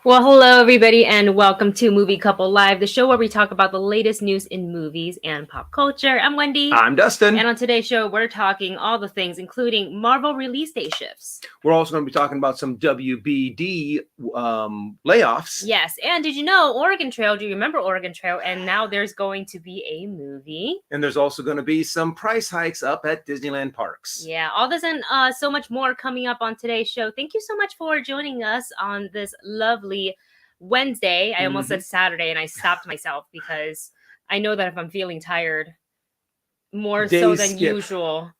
Well, hello, everybody, and welcome to Movie Couple Live, the show where we talk about the latest news in movies and pop culture. I'm Wendy. I'm Dustin. And on today's show, we're talking all the things, including Marvel release day shifts. We're also going to be talking about some WBD layoffs. Yes, and did you know Oregon Trail? Do you remember Oregon Trail? And now there's going to be a movie. And there's also going to be some price hikes up at Disneyland parks. Yeah, all this and so much more coming up on today's show. Thank you so much for joining us on this lovely Wednesday. I almost said Saturday, and I stopped myself because I know that if I'm feeling tired more so than usual,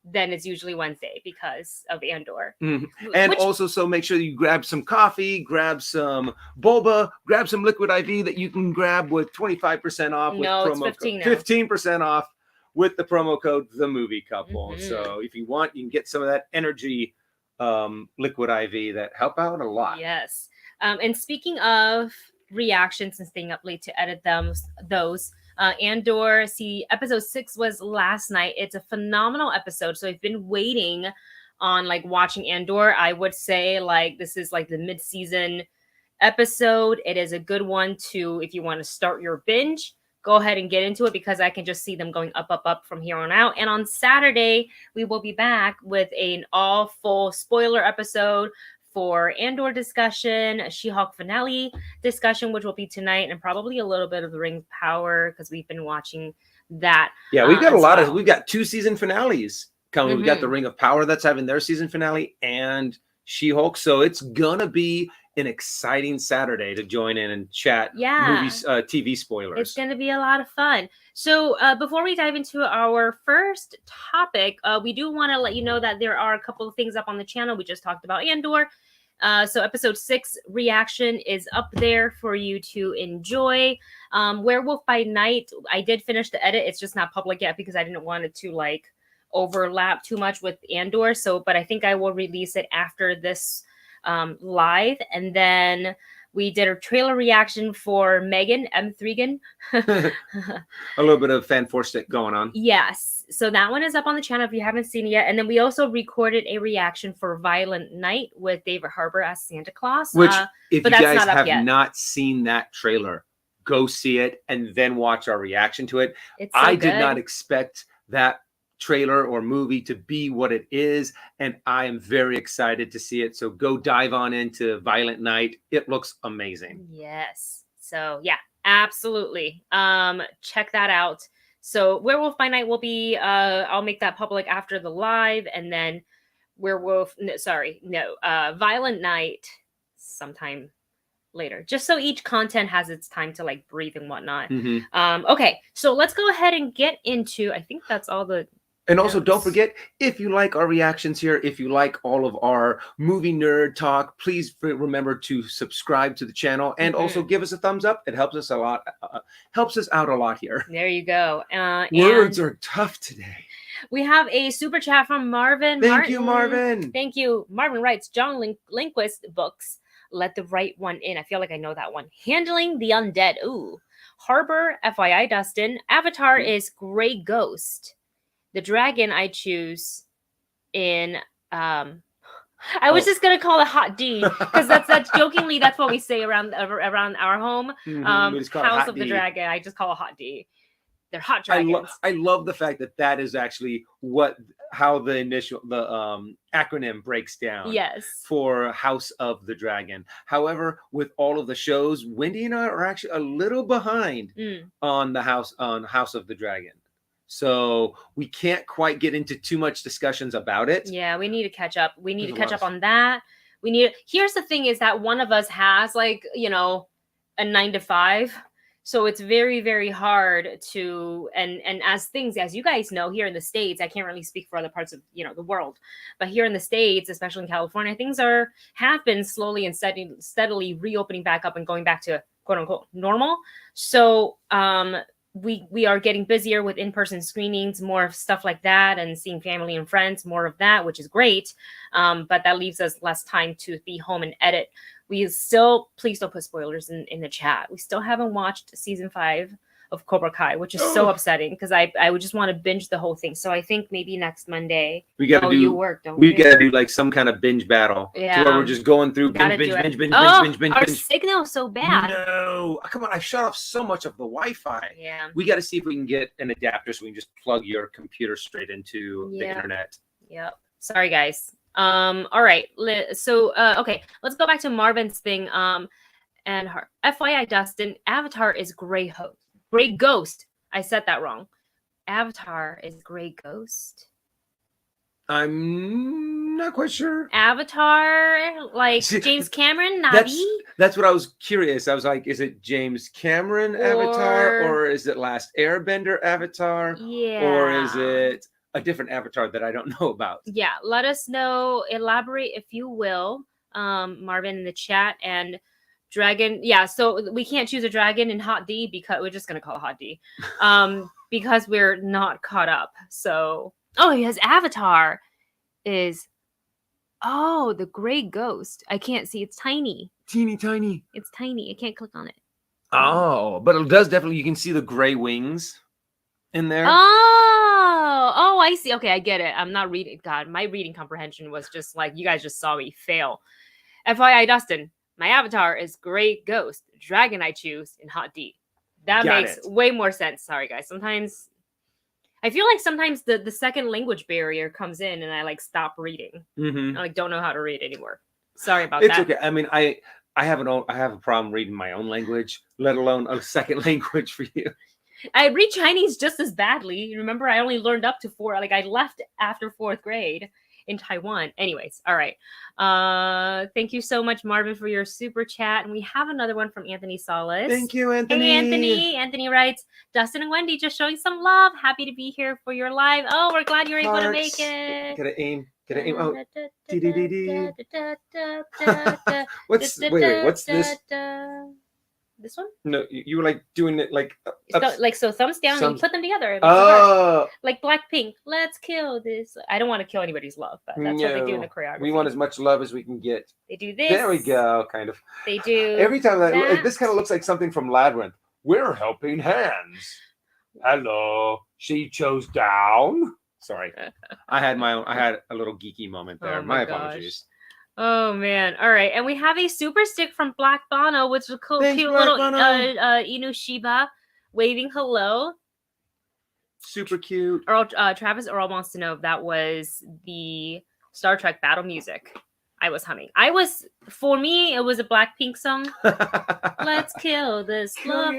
then it's usually Wednesday because of Andor. And also, so make sure you grab some coffee, grab some boba, grab some liquid IV that you can grab with 25% off. No, it's 15 now. 15% off with the promo code The Movie Couple. So if you want, you can get some of that energy liquid IV that help out a lot. Yes. And speaking of reactions and staying up late to edit those Andor, episode 6 was last night. It's a phenomenal episode. So I've been waiting on watching Andor. I would say this is the mid-season episode. It is a good one to, if you want to start your binge, go ahead and get into it because I can just see them going up from here on out. And on Saturday, we will be back with an all full spoiler episode for Andor discussion, a She-Hulk finale discussion, which will be tonight, and probably a little bit of the Ring of Power because we've been watching that. Yeah, we've got we've got 2 season finales coming. We've got the Ring of Power that's having their season finale and She-Hulk. So it's gonna be an exciting Saturday to join in and chat movies, TV spoilers. It's going to be a lot of fun. So before we dive into our first topic, we do want to let you know that there are a couple of things up on the channel. We just talked about Andor. So episode 6 reaction is up there for you to enjoy. Werewolf by Night, I did finish the edit. It's just not public yet because I didn't want it to overlap too much with Andor. But I think I will release it after this live. And then we did a trailer reaction for Megan M3gan. A little bit of fan force stick going on. Yes, so that one is up on the channel if you haven't seen it yet. And then we also recorded a reaction for Violent Night with David Harbour as Santa Claus, which if you guys have not seen that trailer, go see it and then watch our reaction to it. I did not expect that trailer or movie to be what it is, and I am very excited to see it. So go dive on into Violent Night. It looks amazing. Yes. So yeah, absolutely. Check that out. So Werewolf by Night will be I'll make that public after the live, and then Violent Night sometime later, just so each content has its time to breathe and whatnot. Okay, so let's go ahead and get into, I think that's all the. And also, don't forget, if you like our reactions here, if you like all of our movie nerd talk, please remember to subscribe to the channel and also give us a thumbs up. It helps us a lot. Helps us out a lot here. There you go. Words are tough today. We have a super chat from Marvin. Thank you, Marvin. Thank you. Marvin writes, John Lindquist books, Let the Right One In. I feel like I know that one. Handling the Undead. Ooh. Harbor, FYI, Dustin. Avatar is Gray Ghost. The dragon I choose in I was just gonna call it Hot D because that's jokingly that's what we say around our home. House of the Dragon. I just call it Hot D. They're hot dragons. I love the fact that is actually how the acronym breaks down. Yes. For House of the Dragon. However, with all of the shows, Wendy and I are actually a little behind on House of the Dragon. So we can't quite get into too much discussions about it. Yeah, we need to catch up. We need to catch up on that. Here's the thing is that one of us has a 9 to 5. So it's very, very hard to, and as you guys know, here in the States, I can't really speak for other parts of, the world, but here in the States, especially in California, things have been slowly and steadily reopening back up and going back to quote unquote normal. So, we are getting busier with in-person screenings, more stuff like that, and seeing family and friends, more of that, which is great. But that leaves us less time to be home and edit. We still, please don't put spoilers in the chat. We still haven't watched season 5 of Cobra Kai, which is so upsetting because I would just want to binge the whole thing. So I think maybe next Monday we gotta do. You work, don't we gotta do like some kind of binge battle. Yeah, to where we're just going through binge. Our signal is so bad. No, come on! I shut off so much of the Wi-Fi. Yeah, we got to see if we can get an adapter so we can just plug your computer straight into the internet. Yep. Sorry, guys. All right. So okay, let's go back to Marvin's thing. And her FYI, Dustin, Avatar is Gray Ghost. I said that wrong. Avatar is Gray Ghost. I'm not quite sure. Avatar, like James Cameron, Navi? That's what I was curious. I was like, is it James Cameron Avatar, or is it Last Airbender Avatar? Yeah. Or is it a different Avatar that I don't know about? Yeah, let us know. Elaborate if you will, Marvin, in the chat. And Dragon, yeah, so we can't choose a dragon in Hot D because we're just gonna call it Hot D, because we're not caught up. So, his avatar is, the Gray Ghost. I can't see. It's tiny. Teeny tiny. It's tiny. I can't click on it. Oh, but it does definitely. You can see the gray wings in there. Oh, I see. Okay, I get it. I'm not reading. God, my reading comprehension was just like you guys just saw me fail. FYI, Dustin. My avatar is Gray Ghost. Dragon I choose in Hot D. That makes way more sense. Sorry, guys. Sometimes I feel like sometimes the second language barrier comes in and I like stop reading. I like don't know how to read anymore. Sorry about that. It's okay. I mean, I have a problem reading my own language, let alone a second language for you. I read Chinese just as badly. Remember, I only learned up to 4. Like I left after 4th grade. In Taiwan. Anyways, all right. Thank you so much, Marvin, for your super chat. And we have another one from Anthony Salas. Thank you, Anthony. Hey, Anthony. Anthony writes, Dustin and Wendy just showing some love. Happy to be here for your live. Oh, we're glad you're able to make it. Gotta aim. Oh. What's this? This one? No, you were like doing it like so thumbs down and you put them together. Like Blackpink. Let's kill this. I don't want to kill anybody's love, but that's what they do in the choreography. We want as much love as we can get. They do this. There we go, kind of. They do every time this kind of looks like something from Labyrinth. We're helping hands. Hello. She chose down. Sorry. I had a little geeky moment there. My apologies. Oh man! All right, and we have a super stick from Black Bono, which is a cool, cute little Inu Shiba waving hello. Super cute. Travis Earl wants to know if that was the Star Trek battle music I was humming. For me, it was a Blackpink song. Let's kill this love.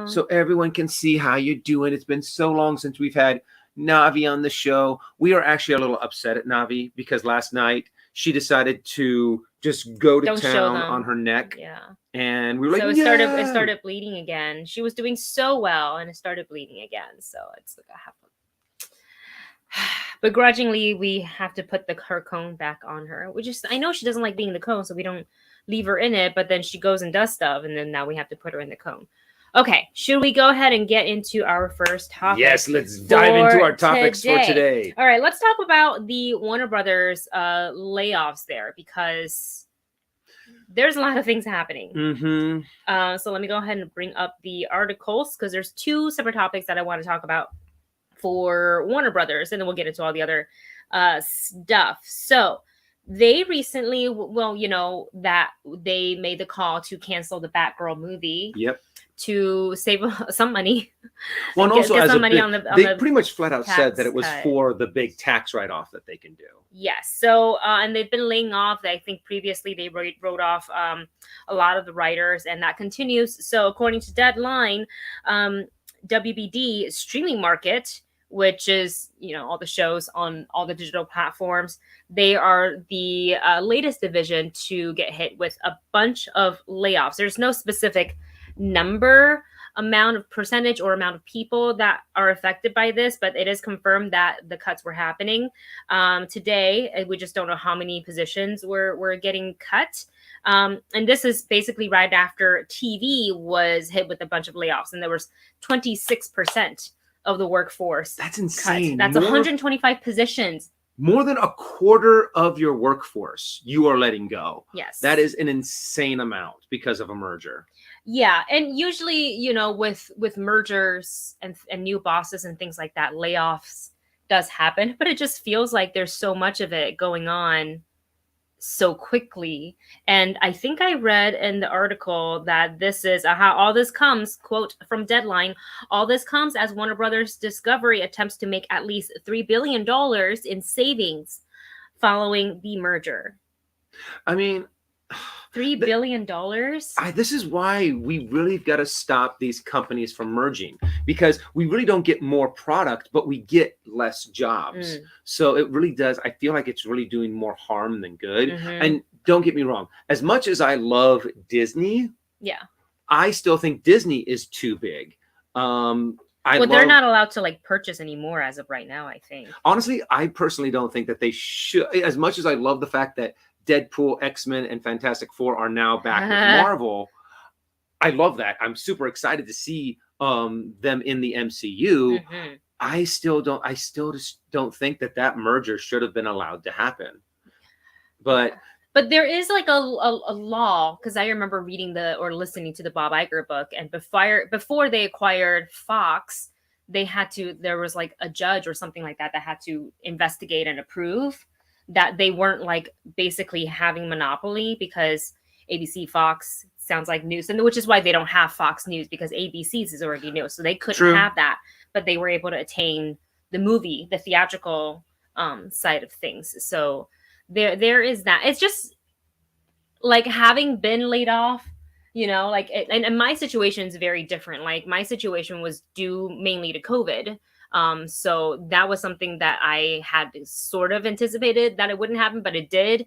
So everyone can see how you're doing. It's been so long since we've had Navi on the show. We are actually a little upset at Navi because last night she decided to just go to town on her neck. Yeah. And we were like, so it started bleeding again. She was doing so well and it started bleeding again. So it's like begrudgingly we have to put her cone back on her. I know she doesn't like being in the cone, so we don't leave her in it, but then she goes and does stuff, and then now we have to put her in the cone. Okay, should we go ahead and get into our first topic? Yes, let's dive into our topics for today. All right, let's talk about the Warner Brothers layoffs there, because there's a lot of things happening. So let me go ahead and bring up the articles, because there's 2 separate topics that I want to talk about for Warner Brothers, and then we'll get into all the other stuff. So they recently, that they made the call to cancel the Batgirl movie. Yep. To save some money. Well, and also get some money they pretty much flat out said that it was for the big tax write-off that they can do. Yes. So, and they've been laying off. I think previously they wrote off a lot of the writers, and that continues. So, according to Deadline, WBD streaming market, which is, all the shows on all the digital platforms, they are the latest division to get hit with a bunch of layoffs. There's no specific amount of percentage or amount of people that are affected by this, but it is confirmed that the cuts were happening today. We just don't know how many positions were getting cut. And this is basically right after TV was hit with a bunch of layoffs, and there was 26% of the workforce. That's insane. Cut. That's 125 positions. more than a quarter of your workforce you are letting go. Yes. That is an insane amount because of a merger. Yeah. And usually, you know, with mergers and new bosses and things like that, layoffs does happen, but it just feels like there's so much of it going on so quickly. And I think I read in the article that this is how all this comes, quote from Deadline, all this comes as Warner Brothers Discovery attempts to make at least $3 billion in savings following the merger. I mean, $3 billion. This is why we really got to stop these companies from merging, because we really don't get more product, but we get less jobs. So it really does. I feel like it's really doing more harm than good. And don't get me wrong, as much as I love Disney, I still think Disney is too big. They're not allowed to like purchase anymore as of right now, I think. Honestly, I personally don't think that they should. As much as I love the fact that Deadpool, X-Men, and Fantastic Four are now back with Marvel, I love that. I'm super excited to see them in the MCU. I still just don't think that merger should have been allowed to happen. But there is like a law, because I remember reading or listening to the Bob Iger book, and before they acquired Fox, there was like a judge or something like that had to investigate and approve that they weren't like basically having monopoly, because ABC, Fox sounds like news, and which is why they don't have Fox News, because ABC's is already news, so they couldn't have that, but they were able to attain the theatrical side of things. So there is that. It's just like having been laid off, you know, like and my situation is very different. Like my situation was due mainly to COVID. So that was something that I had sort of anticipated that it wouldn't happen, but it did.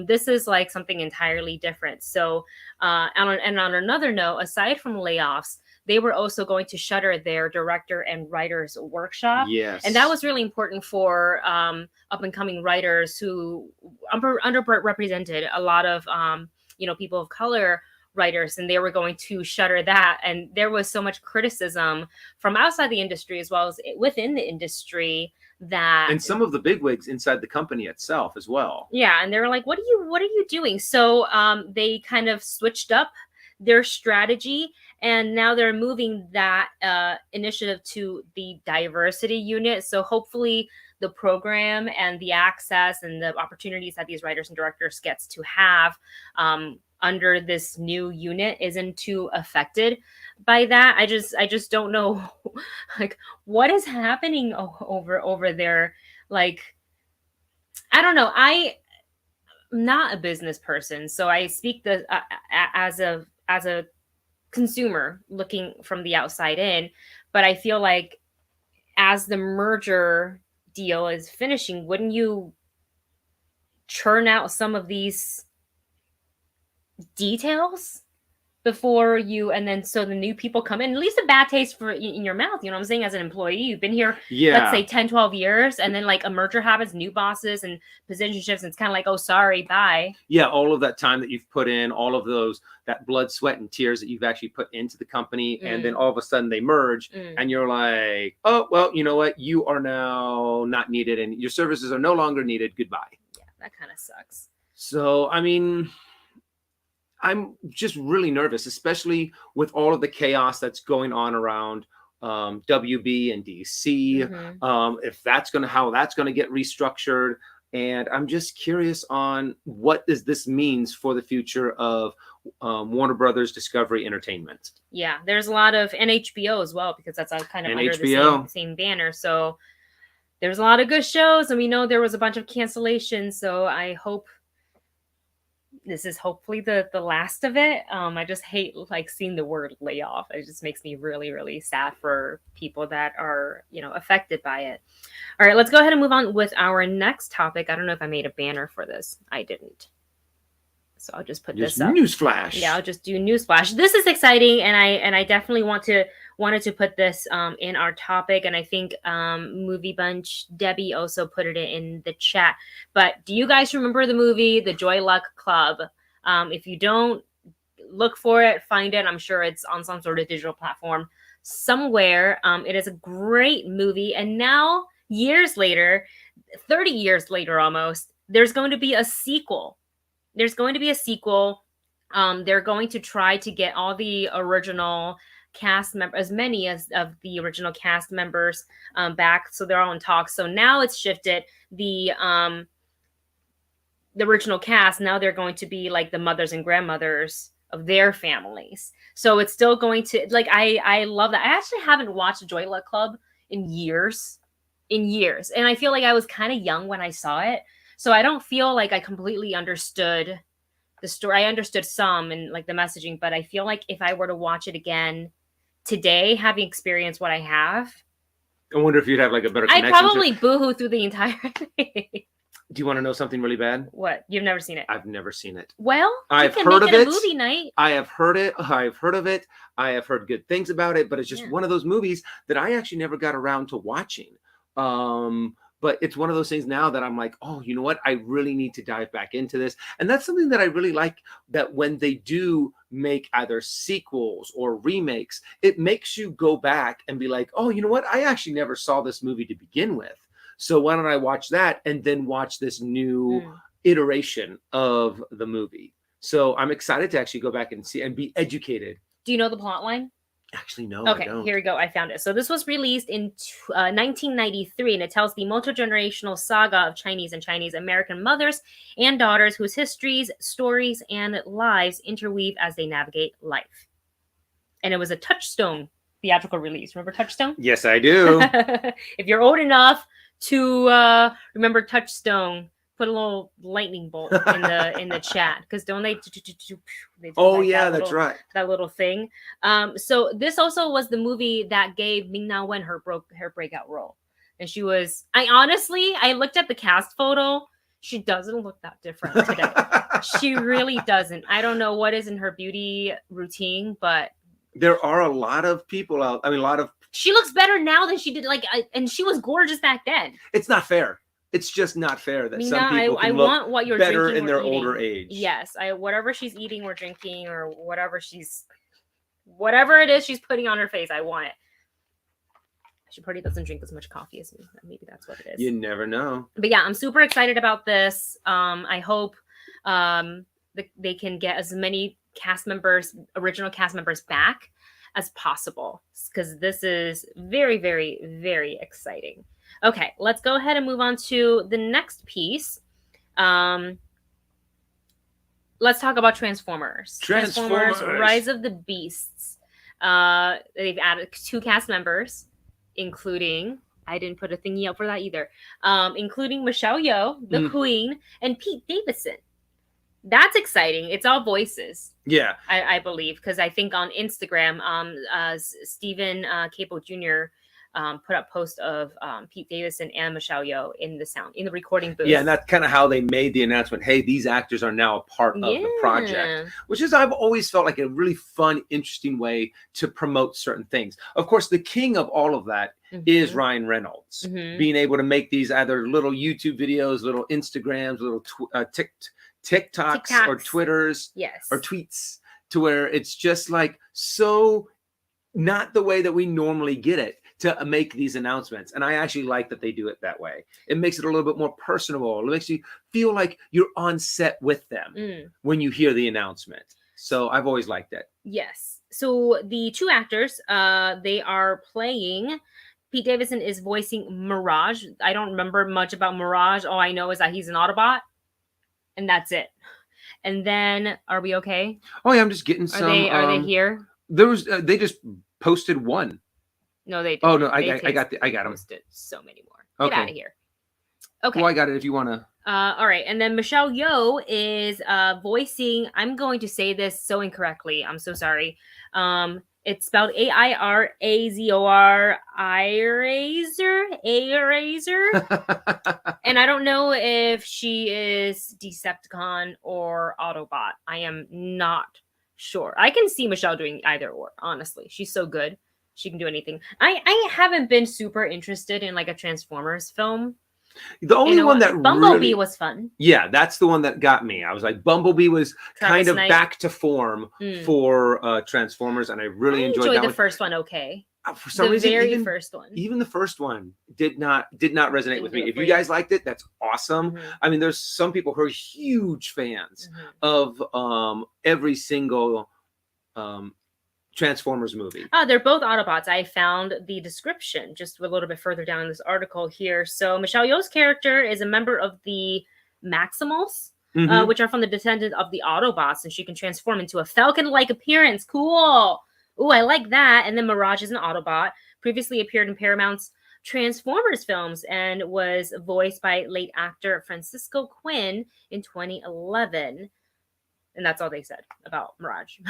This is like something entirely different. So, and on another note, aside from layoffs, they were also going to shutter their director and writers workshop. Yes. And that was really important for up and coming writers who underrepresented a lot of, people of color writers, and they were going to shutter that. And there was so much criticism from outside the industry as well as within the industry and some of the bigwigs inside the company itself as well. Yeah. And they were like, what are you doing? So they kind of switched up their strategy, and now they're moving that initiative to the diversity unit. So hopefully the program and the access and the opportunities that these writers and directors gets to have under this new unit isn't too affected by that. I just don't know like what is happening over there. Like, I don't know. I'm not a business person, so I speak as a consumer looking from the outside in, but I feel like as the merger deal is finishing, wouldn't you churn out some of these details before and then so the new people come in, at least a bad taste in your mouth, you know what I'm saying? As an employee, you've been here, let's say 10, 12 years, and then like a merger happens, new bosses and position shifts, and it's kind of like, oh, sorry, bye. Yeah, all of that time that you've put in, all of that blood, sweat, and tears that you've actually put into the company, and then all of a sudden they merge, and you're like, oh, well, you know what? You are now not needed, and your services are no longer needed. Goodbye. Yeah, that kind of sucks. So, I mean, I'm just really nervous, especially with all of the chaos that's going on around WB and DC. If how that's going to get restructured, and I'm just curious on what this means for the future of Warner Brothers Discovery Entertainment. Yeah, there's a lot of, and HBO as well, because that's kind of under the same banner. So there's a lot of good shows, and we know there was a bunch of cancellations. So I hope this is hopefully the last of it. I just hate like seeing the word layoff. It just makes me really, really sad for people that are, affected by it. All right, let's go ahead and move on with our next topic. I don't know if I made a banner for this. I didn't. So I'll just put this up. Newsflash. Yeah, I'll just do newsflash. This is exciting, and I definitely wanted to put this in our topic, and I think Movie Bunch Debbie also put it in the chat. But do you guys remember the movie The Joy Luck Club? If you don't, look for it, find it. I'm sure it's on some sort of digital platform somewhere. It is a great movie, and now years later, 30 years later almost, there's going to be a sequel. They're going to try to get all the original cast members, as many as of the original cast members back. So they're all in talks. So now it's shifted. The original cast, now they're going to be like the mothers and grandmothers of their families. So it's still going to, like, I love that. I actually haven't watched Joy Luck Club in years. And I feel like I was kind of young when I saw it. So I don't feel like I completely understood the story. I understood some and like the messaging, but I feel like if I were to watch it again today, having experienced what I have, I wonder if you'd have like a better connection. I'd probably boohoo through the entire thing. Do you want to know something really bad? What? You've never seen it? I've never seen it. Well, I've heard of it. Movie night. I have heard it. I've heard of it. I have heard good things about it, but it's just one of those movies that I actually never got around to watching. But it's one of those things now that I'm like, oh, you know what? I really need to dive back into this. And that's something that I really like, that when they do make either sequels or remakes, it makes you go back and be like, oh, you know what? I actually never saw this movie to begin with. So why don't I watch that and then watch this new iteration of the movie? So I'm excited to actually go back and see and be educated. Do you know the plot line? Actually, no. Okay, I don't. Here we go. I found it. So this was released in 1993, and it tells the multi-generational saga of Chinese and Chinese American mothers and daughters whose histories, stories, and lives interweave as they navigate life. And it was a Touchstone theatrical release. Remember Touchstone? Yes, I do. If you're old enough to remember Touchstone, put a little lightning bolt in the chat, because don't they oh yeah, that's right, that little thing. So this also was the movie that gave Ming-Na Wen her breakout role, and I looked at the cast photo. She doesn't look that different today. She really doesn't. I don't know what is in her beauty routine, but there are a lot of people out. I mean, she looks better now than she did. And she was gorgeous back then. It's not fair. It's just not fair that some people can look what you're better in their older age. Yes, whatever she's eating or drinking or whatever it is she's putting on her face, I want it. She probably doesn't drink as much coffee as me. Maybe that's what it is. You never know. But yeah, I'm super excited about this. I hope they can get as many original cast members back as possible, because this is very, very, very exciting. Okay, let's go ahead and move on to the next piece. Let's talk about Transformers. Transformers Rise of the Beasts. They've added 2 cast members, including, I didn't put a thingy up for that either, including Michelle Yeoh, the Queen, and Pete Davidson. That's exciting. It's all voices. Yeah. I believe, because I think on Instagram, Stephen Capo Jr. Put up post of Pete Davidson and Michelle Yeoh in the recording booth. Yeah, and that's kind of how they made the announcement. Hey, these actors are now a part of the project, which is, I've always felt like a really fun, interesting way to promote certain things. Of course, the king of all of that is Ryan Reynolds, being able to make these either little YouTube videos, little Instagrams, little TikToks or Twitters, or tweets, to where it's just like so not the way that we normally get it, to make these announcements. And I actually like that they do it that way. It makes it a little bit more personable. It makes you feel like you're on set with them when you hear the announcement. So I've always liked it. Yes. So the 2 actors, they are playing. Pete Davidson is voicing Mirage. I don't remember much about Mirage. All I know is that he's an Autobot, and that's it. And then, are we okay? Oh yeah, I'm just getting some. Are they here? There was they just posted one. No, they didn't. Oh no, I got them. Posted so many more. Get out of here. Okay. Well, I got it if you want to. All right, and then Michelle Yeoh is voicing. I'm going to say this so incorrectly. I'm so sorry. It's spelled Airazor, Airazor. And I don't know if she is Decepticon or Autobot. I am not sure. I can see Michelle doing either or, honestly. She's so good. She can do anything. I haven't been super interested in like a Transformers film. The only one that Bumblebee was fun. Yeah, that's the one that got me. I was like, Bumblebee was kind of back to form for Transformers, and I really enjoyed that the first one. Okay. for some reason, very first one, even the first one did not resonate with me. If you guys liked it, that's awesome. I mean, there's some people who are huge fans of every single Transformers movie. They're both Autobots. I found the description just a little bit further down in this article here. So Michelle Yeoh's character is a member of the Maximals, which are from the descendant of the Autobots, and she can transform into a Falcon-like appearance. Cool. Ooh, I like that. And then Mirage is an Autobot. Previously appeared in Paramount's Transformers films and was voiced by late actor Francisco Quinn in 2011. And that's all they said about Mirage.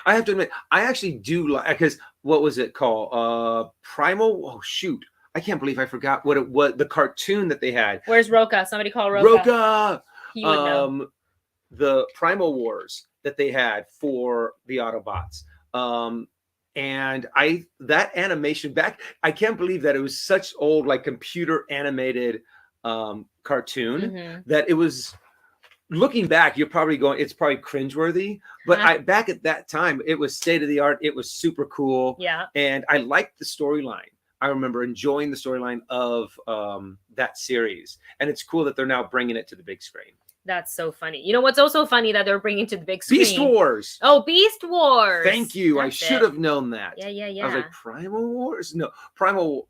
I have to admit, I actually do like, because what was it called? Primal? Oh, shoot. I can't believe I forgot what it was, the cartoon that they had. Where's Roka? Somebody call Roka. Roka! You would know. The Primal Wars that they had for the Autobots. And that animation back, I can't believe that it was such old, like computer animated cartoon that it was, looking back, you're probably going, it's probably cringeworthy, but back at that time, it was state of the art. It was super cool. Yeah. And I liked the storyline. I remember enjoying the storyline of that series. And it's cool that they're now bringing it to the big screen. That's so funny. You know what's also funny that they're bringing to the big screen? Beast Wars. Oh, Beast Wars. Thank you. I should have known that. Yeah. I was like, Primal Wars? No, Primal,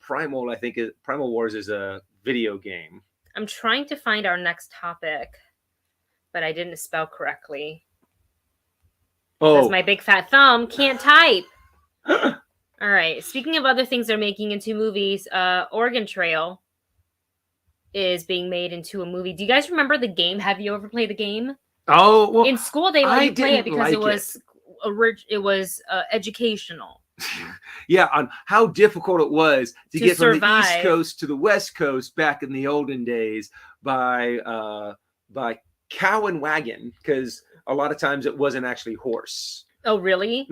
I think Primal Wars is a video game. I'm trying to find our next topic, but I didn't spell correctly. Oh. That's my big fat thumb. Can't type. All right. Speaking of other things they're making into movies, Oregon Trail is being made into a movie. Do you guys remember the game? Have you ever played the game? Oh, well, in school they let you play it because it was educational. Yeah, on how difficult it was to get survive from the East Coast to the West Coast back in the olden days by cow and wagon, because a lot of times it wasn't actually horse. Oh, really?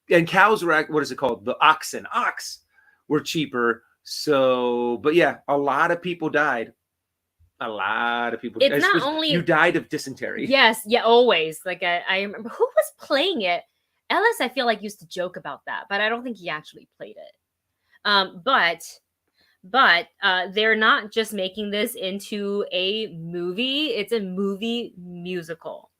And cows were, what is it called? The oxen. Ox were cheaper. So, but yeah, a lot of people died. A lot of people. It's not only you died of dysentery. Yes, yeah, always. Like I remember who was playing it. Ellis, I feel like used to joke about that, but I don't think he actually played it. But they're not just making this into a movie; it's a movie musical.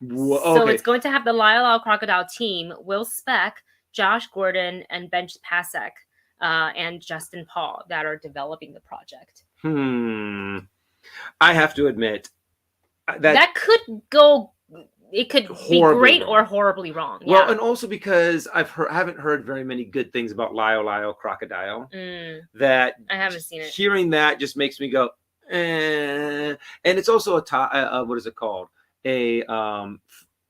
Whoa, so okay. It's going to have the Lyle Crocodile team: Will Speck, Josh Gordon, and Ben Pasek. And Justin Paul that are developing the project. I have to admit that could go. It could be great or horribly wrong. Well, and also because I haven't heard very many good things about Lyle Crocodile. That I haven't seen it. Hearing that just makes me go, eh. And it's also what is it called? A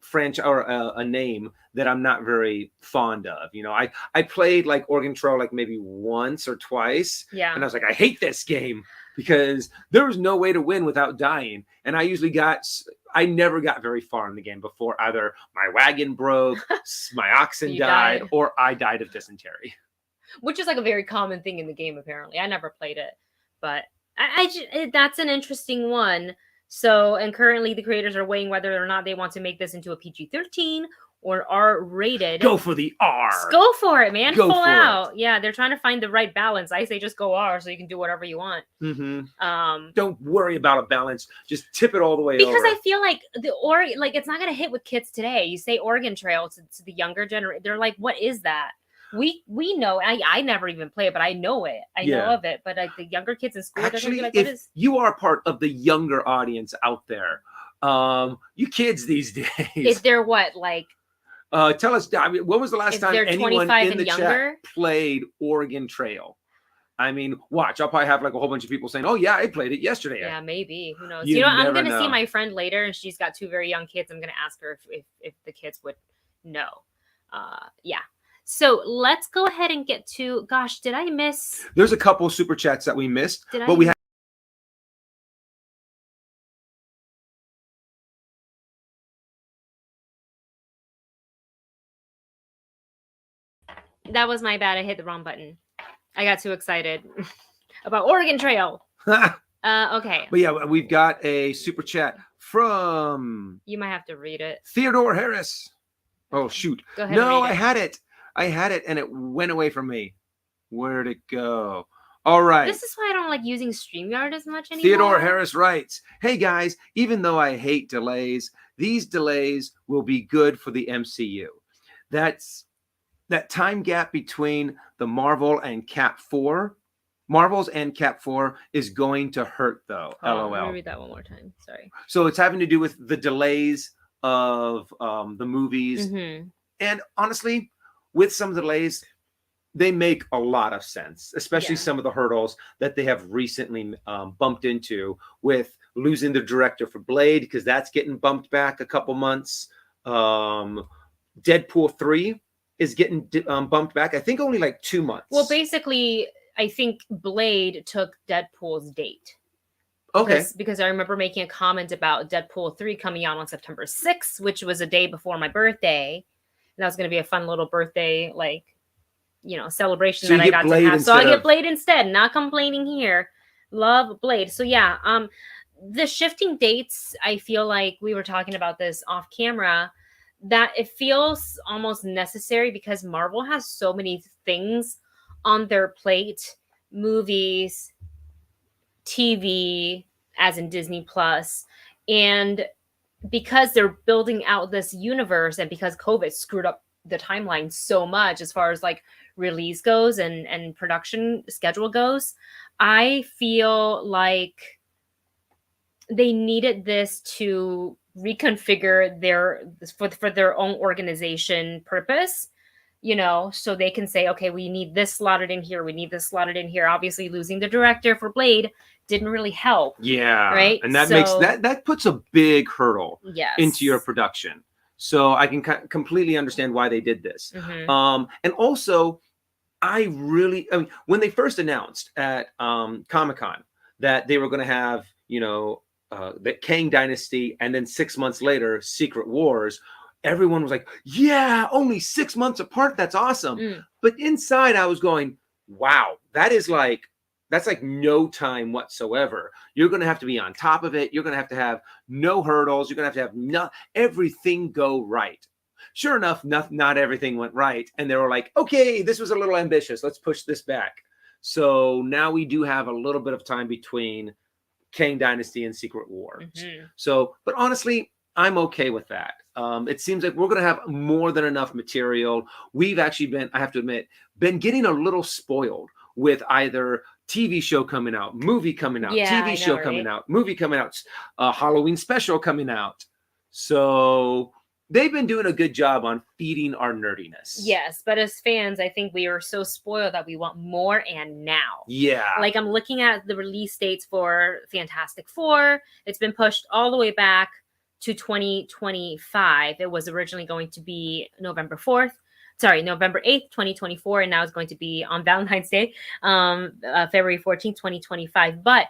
franchise or a name that I'm not very fond of. You know, I played like Oregon Trail like maybe once or twice. Yeah. And I was like, I hate this game because there was no way to win without dying. And I never got very far in the game before either my wagon broke, my oxen died, or I died of dysentery. Which is like a very common thing in the game, apparently. I never played it, but that's an interesting one. So, and currently the creators are weighing whether or not they want to make this into a PG-13 or R-rated. Go for the R. Just go for it, man. Full out. Yeah, they're trying to find the right balance. I say just go R so you can do whatever you want. Don't worry about a balance. Just tip it all the way over. Because I feel like it's not going to hit with kids today. You say Oregon Trail to the younger generation. They're like, what is that? We know. I never even play it, but I know it. I know of it. But like the younger kids in school, actually, like, if you are part of the younger audience out there, you kids these days, if they're what, like, tell us. I mean, when was the last time anyone in the younger? chat played Oregon Trail? I mean, watch. I'll probably have like a whole bunch of people saying, "Oh yeah, I played it yesterday." Yeah, maybe. Who knows? You know, I'm going to see my friend later, and she's got 2 very young kids. I'm going to ask her if the kids would know. Yeah. So let's go ahead and get to. Gosh, did I miss? There's a couple super chats that we missed, but we have. That was my bad. I hit the wrong button. I got too excited about Oregon Trail. Okay. But yeah, we've got a super chat from. You might have to read it. Theodore Harris. Oh shoot! Go ahead. No, I had it. I had it and it went away from me. Where'd it go? All right. This is why I don't like using StreamYard as much anymore. Theodore Harris writes, hey guys, even though I hate delays, these delays will be good for the MCU. That time gap between the Marvels and Cap 4 is going to hurt though. LOL. Let me read that one more time. Sorry. So it's having to do with the delays of the movies. Mm-hmm. And honestly, with some of the delays, they make a lot of sense, especially some of the hurdles that they have recently bumped into with losing the director for Blade, because that's getting bumped back a couple months. Deadpool 3 is getting bumped back, I think only like 2 months. Well, basically, I think Blade took Deadpool's date. Okay. Because I remember making a comment about Deadpool 3 coming out on September 6th, which was a day before my birthday. And that was going to be a fun little birthday, celebration that I got to have. So I get Blade instead. Not complaining here. Love Blade. So yeah, the shifting dates, I feel like we were talking about this off camera, that it feels almost necessary because Marvel has so many things on their plate, movies, TV, as in Disney Plus, and because they're building out this universe, and because COVID screwed up the timeline so much as far as like release goes and production schedule goes, I feel like they needed this to reconfigure for their own organization purpose, so they can say, okay, we need this slotted in here, we need this slotted in here. Obviously losing the director for Blade didn't really help. Yeah. Right. And that makes that puts a big hurdle into your production. So I can completely understand why they did this. Mm-hmm. And also, when they first announced at Comic-Con that they were going to have, the Kang Dynasty, and then 6 months later, Secret Wars, everyone was like, yeah, only 6 months apart. That's awesome. Mm. But inside I was going, wow, that's like no time whatsoever. You're going to have to be on top of it. You're going to have no hurdles. You're going to have everything go right. Sure enough, not everything went right. And they were like, okay, this was a little ambitious. Let's push this back. So now we do have a little bit of time between Kang Dynasty and Secret Wars. Mm-hmm. So, but honestly, I'm okay with that. It seems like we're going to have more than enough material. We've actually I have to admit, been getting a little spoiled with either TV show coming out, movie coming out, TV show coming out, movie coming out, Halloween special coming out. So they've been doing a good job on feeding our nerdiness. Yes, but as fans, I think we are so spoiled that we want more and now. Yeah. Like I'm looking at the release dates for Fantastic Four. It's been pushed all the way back to 2025. It was originally going to be November 8th, 2024, and now it's going to be on Valentine's Day, February 14th, 2025. But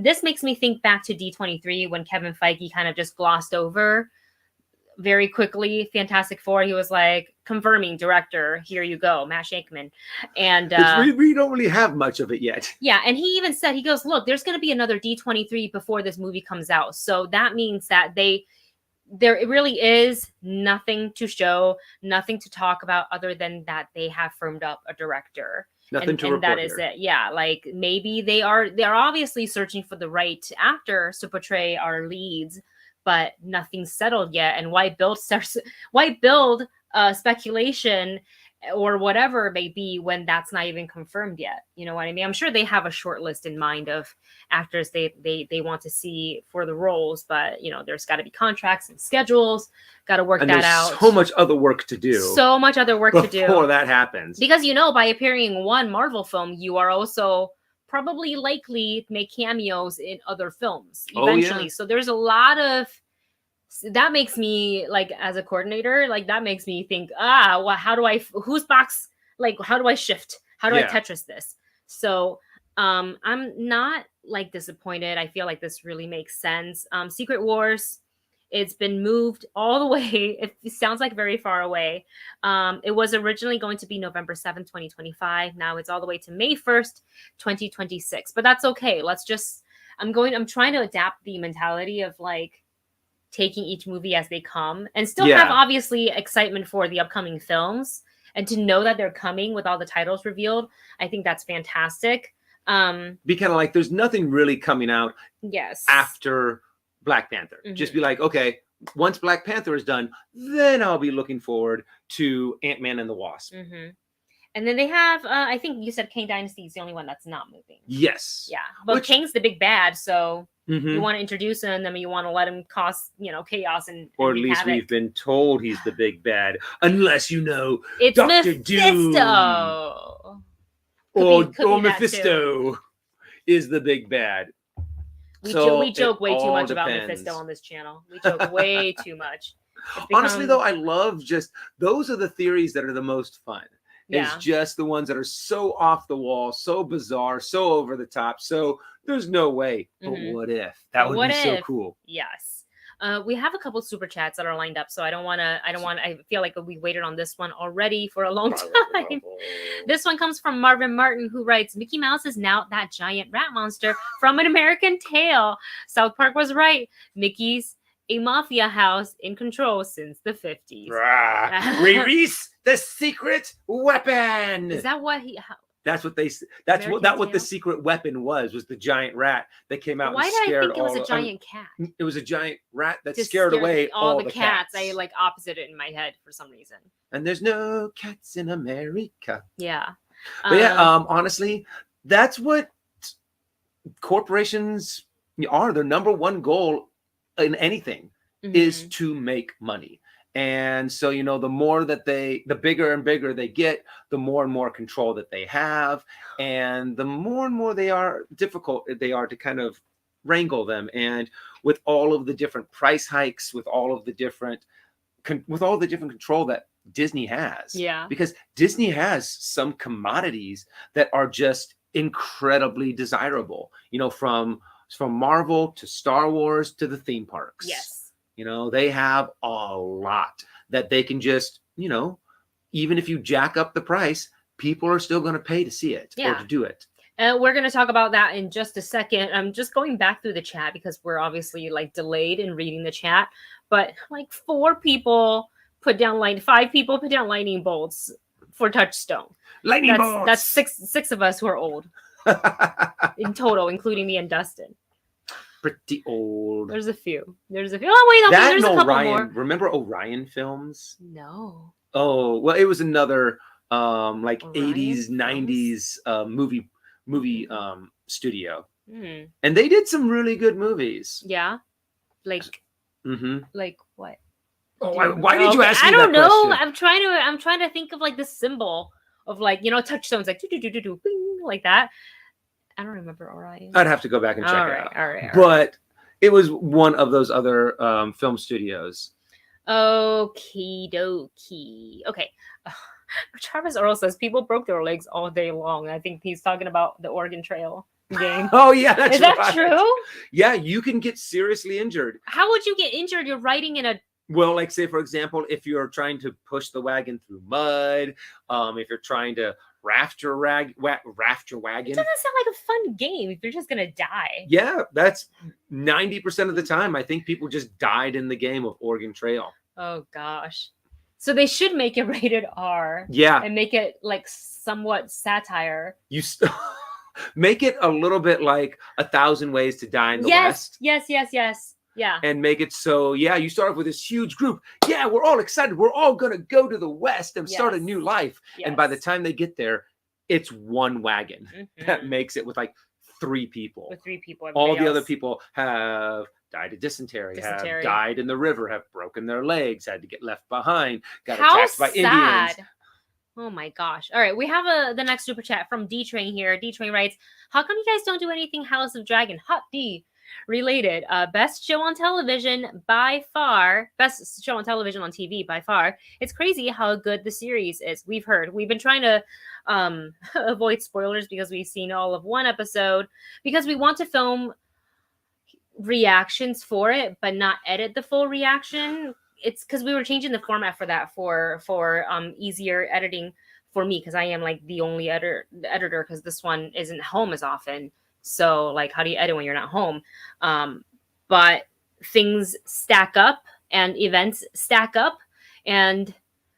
this makes me think back to D23 when Kevin Feige kind of just glossed over very quickly Fantastic Four. He was like, confirming director, here you go, Matt Shankman. And we don't really have much of it yet. Yeah, and he even said, he goes, look, there's going to be another D23 before this movie comes out. So that means that there really is nothing to show, nothing to talk about other than that they have firmed up a director. Nothing to report. And that is it. Yeah, like maybe they're obviously searching for the right actors to portray our leads, but nothing's settled yet. And why build speculation or whatever it may be when that's not even confirmed yet? You know what I mean? I'm sure they have a short list in mind of actors they want to see for the roles, but there's got to be contracts and schedules, got to work that out. So much other work to do. So much other work to do before that happens. Because by appearing in one Marvel film, you are also probably likely to make cameos in other films eventually. Oh, yeah. So there's a lot of that makes me, like, as a coordinator, like that makes me think, well, how do I shift? How do I Tetris this? So I'm not like disappointed. I feel like this really makes sense. Secret Wars, it's been moved all the way. It sounds like very far away. It was originally going to be November 7th, 2025. Now it's all the way to May 1st, 2026. But that's okay. I'm trying to adapt the mentality of like taking each movie as they come and still have obviously excitement for the upcoming films. and to know that they're coming with all the titles revealed, I think that's fantastic. Be kind of like, there's nothing really coming out after Black Panther. Just be like, okay, once Black Panther is done, then I'll be looking forward to Ant-Man and the Wasp. And then they have, I think you said Kang Dynasty is the only one that's not moving. Yes. Yeah. But Kang's the big bad, so you want to introduce him, and you want to let him cause, chaos and or at least havoc. We've been told he's the big bad, unless it's Dr. Mephisto. Doom. Or Mephisto is the big bad. We joke way too much about Mephisto on this channel. We joke way too much. Honestly, though, I love those are the theories that are the most fun. It's just the ones that are so off the wall, so bizarre, so over the top. So there's no way. But what if? That would be so cool. Yes. We have a couple super chats that are lined up, so I feel like we waited on this one already for a long time. This one comes from Marvin Martin, who writes, Mickey Mouse is now that giant rat monster from An American Tail. South Park was right. Mickey's a mafia house in control since the 50s. Release the secret weapon. Is that what That's what the secret weapon was the giant rat that came out. Why and did scared I think it was a giant cat? It was a giant rat that scared away all the cats. I opposite it in my head for some reason. And there's no cats in America. Yeah. But honestly, that's what corporations are. Their number one goal in anything is to make money. And so, the bigger and bigger they get, the more and more control that they have, and the more and more difficult they are to kind of wrangle them. And with all of the different price hikes, with all of the different control that Disney has. Yeah. Because Disney has some commodities that are just incredibly desirable, from Marvel to Star Wars to the theme parks. Yes. They have a lot that they can just, even if you jack up the price, people are still going to pay to see it or to do it. We're going to talk about that in just a second. I'm just going back through the chat because we're obviously delayed in reading the chat. But 5 people put down lightning bolts for Touchstone. Lightning bolts. That's six of us who are old in total, including me and Dustin. Pretty old. There's a few. Oh wait, there's a couple more. Remember Orion Films? No. Oh well, it was another 80s, 90s movie studio, and they did some really good movies. Yeah, like what? Oh, why did you ask me that question? I don't know. I'm trying to think of the symbol of touchstones like that. I don't remember Orion. I'd have to go back and check it out. All right. But it was one of those other film studios. Okie dokie. Okay. Travis Earl says people broke their legs all day long. I think he's talking about the Oregon Trail game. Oh, yeah. That's Is that true? Yeah, you can get seriously injured. How would you get injured? You're riding in a... Well, say, for example, if you're trying to push the wagon through mud, if you're trying to raft your wagon. It doesn't sound like a fun game if you're just going to die. Yeah, that's 90% of the time. I think people just died in the game of Oregon Trail. Oh, gosh. So they should make it rated R. Yeah. And make it somewhat satire. Make it a little bit like 1,000 Ways to Die in the West. Yes. Yeah. And make it so, you start off with this huge group. Yeah, we're all excited. We're all going to go to the West and start a new life. Yes. And by the time they get there, it's one wagon that makes it with 3 people. With 3 people. All the other people have died of dysentery, have died in the river, have broken their legs, had to get left behind, got attacked by Indians. Oh my gosh. All right. We have the next super chat from D-Train here. D-Train writes, how come you guys don't do anything House of Dragon? Hot D. Related, best show on television by far, best show on television on TV by far. It's crazy how good the series is. We've been trying to avoid spoilers because we've seen all of 1 episode because we want to film reactions for it but not edit the full reaction. It's because we were changing the format for that for easier editing for me because I am the only editor because this one isn't home as often. So how do you edit when you're not home? But things stack up and events stack up. And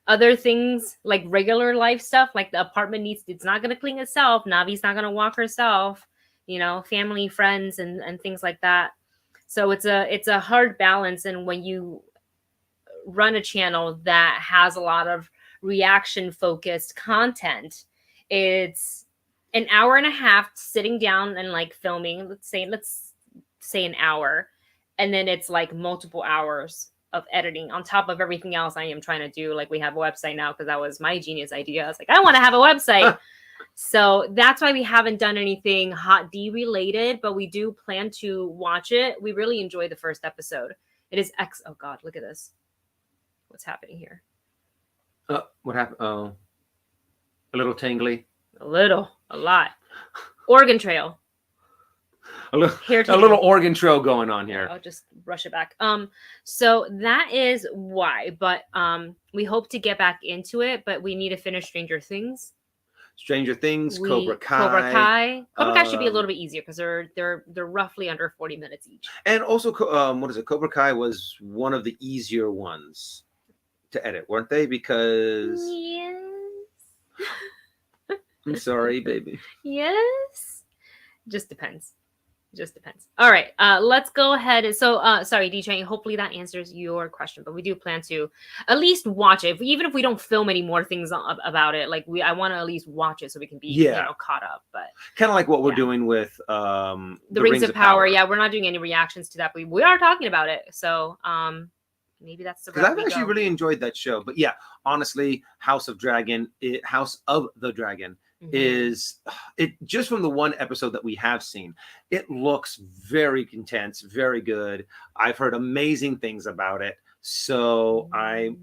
other things like regular life stuff, like the apartment it's not going to clean itself. Navi's not going to walk herself, family, friends, and things like that. So it's a hard balance. And when you run a channel that has a lot of reaction focused content, it's an hour and a half sitting down and like filming, let's say an hour, and then it's like multiple hours of editing on top of everything else I am trying to do. Like we have a website now because that was my genius idea. I was like, I want to have a website. So that's why we haven't done anything Hot D related, but we do plan to watch it. We really enjoyed the first episode. It is oh God, look at this. What's happening here? What happened? Oh, a little tingly. A lot. Oregon Trail. A little Oregon Trail going on here. I'll just rush it back. So that is why, but we hope to get back into it, but we need to finish Stranger Things. Cobra Kai. Cobra Kai should be a little bit easier because they're roughly under 40 minutes each. And also, what is it? Cobra Kai was one of the easier ones to edit, weren't they? Because yes. I'm sorry, baby. Yes. Just depends. All right, let's go ahead. So, sorry, DJ. Hopefully that answers your question, but we do plan to at least watch it, even if we don't film any more things about it. Like I want to at least watch it so we can be caught up. But kind of like what we're doing with the Rings of Power. Yeah, we're not doing any reactions to that, but we are talking about it. So, maybe that's the because I've actually really enjoyed that show. But yeah, honestly, House of the Dragon is it just from the one episode that we have seen, it looks very intense, very good. I've heard amazing things about it, so I'm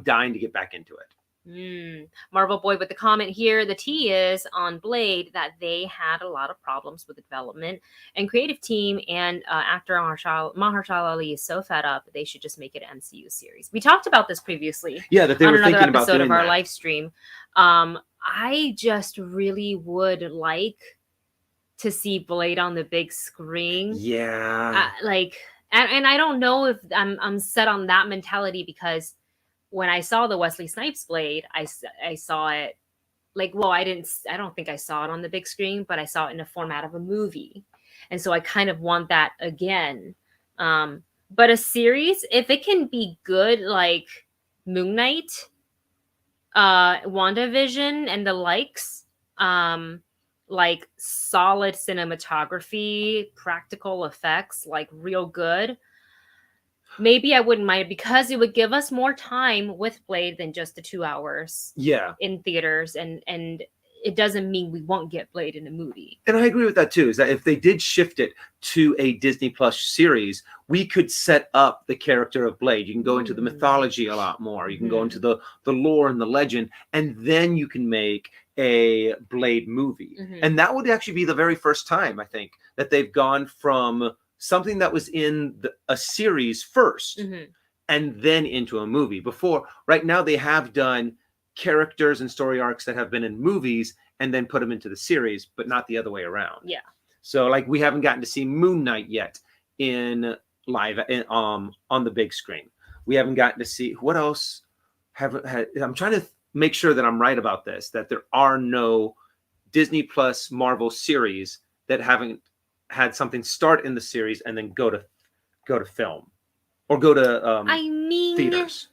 dying to get back into it. Marvel Boy with the comment here, the T is on Blade that they had a lot of problems with the development and creative team, and actor Mahershala Ali is so fed up they should just make it an MCU series. We talked about this previously. Yeah, that they were thinking about doing another episode of our live stream. I just really would like to see Blade on the big screen. Yeah. And I don't know if I'm set on that mentality because when I saw the Wesley Snipes Blade, I saw it I don't think I saw it on the big screen, but I saw it in the format of a movie. And so I kind of want that again. But a series, if it can be good, like Moon Knight, WandaVision and the likes, like solid cinematography, practical effects, like real good, maybe I wouldn't mind it because it would give us more time with Blade than just the 2 hours in theaters, and it doesn't mean we won't get Blade in a movie. And I agree with that too, is that if they did shift it to a Disney Plus series, we could set up the character of Blade. You can go into the mythology a lot more. You can go into the lore and the legend, and then you can make a Blade movie. And that would actually be the very first time, I think, that they've gone from something that was in a series first and then into a movie. Before, right now, they have done characters and story arcs that have been in movies and then put them into the series, but not the other way around. Yeah. So like we haven't gotten to see Moon Knight yet in live on the big screen. We haven't gotten to see what else I'm trying to make sure that I'm right about this, that there are no Disney Plus Marvel series that haven't had something start in the series and then go to film or go to theaters.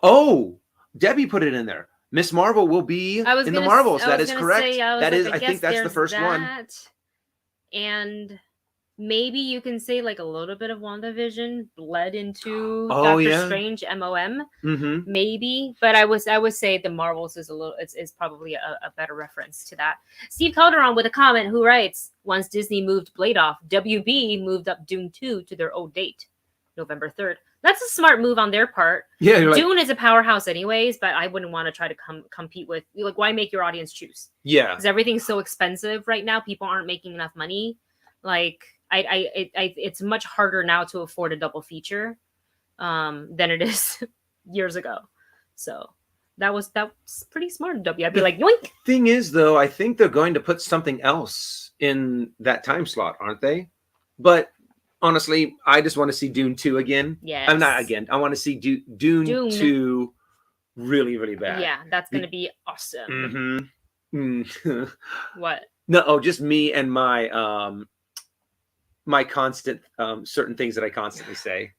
Oh, Debbie put it in there. Miss Marvel will be in the Marvels. That is correct. I think that's the first one. And maybe you can say like a little bit of WandaVision bled into Doctor Strange MOM. Maybe, but I would say the Marvels is probably a better reference to that. Steve Calderon with a comment who writes, once Disney moved Blade off, WB moved up Dune 2 to their old date, November 3rd. That's a smart move on their part. Yeah, Dune is a powerhouse anyways, but I wouldn't want to try to compete with, like, why make your audience choose? Yeah. Because everything's so expensive right now. People aren't making enough money. Like, it's much harder now to afford a double feature than it is years ago. So that's pretty smart, W. I'd be like, yoink. Thing is, though, I think they're going to put something else in that time slot, aren't they? But honestly, I just want to see Dune 2 again. Yes. I'm not again. I want to see Dune 2 really, really bad. Yeah, that's going to be awesome. What? No, just me and my my constant certain things that I constantly say.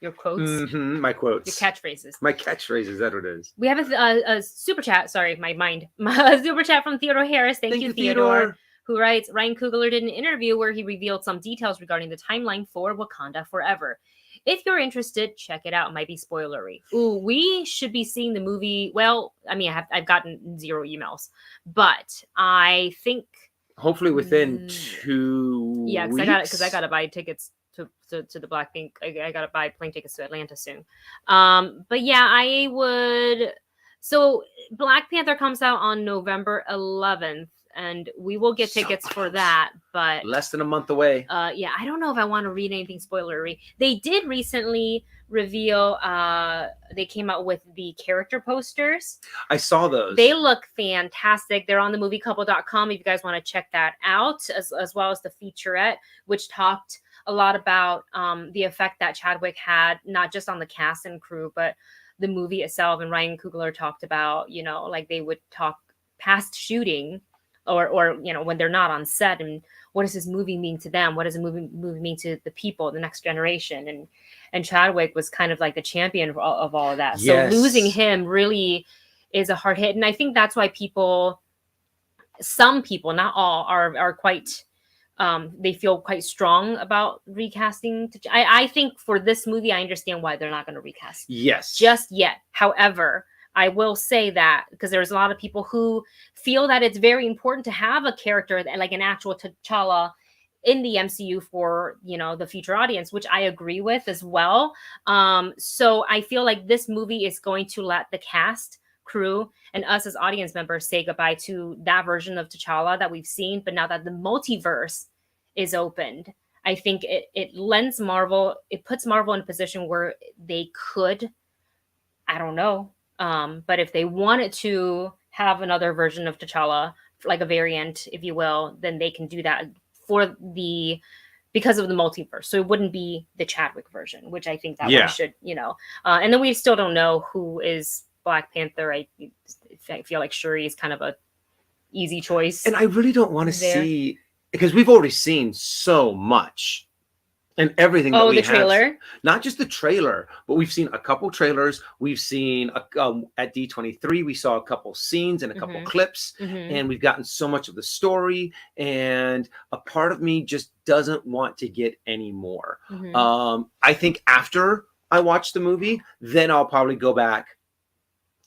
Your quotes? My quotes. Your catchphrases. My catchphrases, that's what it is. We have a super chat. Sorry, my mind. A super chat from Theodore Harris. Thank you, Theodore. Who writes, Ryan Coogler did an interview where he revealed some details regarding the timeline for Wakanda Forever. If you're interested, check it out. It might be spoilery. Ooh, we should be seeing the movie. Well, I mean, I've gotten 0 emails, but I think hopefully within 2 yeah, weeks. I gotta buy tickets to the Blackpink. I gotta buy plane tickets to Atlanta soon. But yeah, I would. So Black Panther comes out on November 11th. And we will get tickets for that, but less than a month away. Yeah, I don't know if I want to read anything spoilery. They did recently reveal. They came out with the character posters. I saw those. They look fantastic. They're on the moviecouple.com if you guys want to check that out, as well as the featurette, which talked a lot about the effect that Chadwick had, not just on the cast and crew, but the movie itself. And Ryan Coogler talked about, like they would talk past shooting. Or when they're not on set, and what does this movie mean to them? What does the movie mean to the people, the next generation? And Chadwick was kind of like the champion of all of that. Yes. So losing him really is a hard hit, and I think that's why some people, not all, are quite. They feel quite strong about recasting. I think for this movie, I understand why they're not going to recast. Yes. Just yet. However, I will say that because there's a lot of people who feel that it's very important to have a character like an actual T'Challa in the MCU for, the future audience, which I agree with as well. So I feel like this movie is going to let the cast, crew, and us as audience members say goodbye to that version of T'Challa that we've seen. But now that the multiverse is opened, I think it lends Marvel, it puts Marvel in a position where they could, I don't know, but if they wanted to have another version of T'Challa, like a variant, if you will, then they can do that because of the multiverse. So it wouldn't be the Chadwick version, which I think that one should, and then we still don't know who is Black Panther. I feel like Shuri is kind of a easy choice. And I really don't want to see, because we've already seen so much. And everything that we have. Oh, the trailer? Not just the trailer, but we've seen a couple trailers. We've seen at D23, we saw a couple scenes and a couple clips, and we've gotten so much of the story. And a part of me just doesn't want to get any more. I think after I watch the movie, then I'll probably go back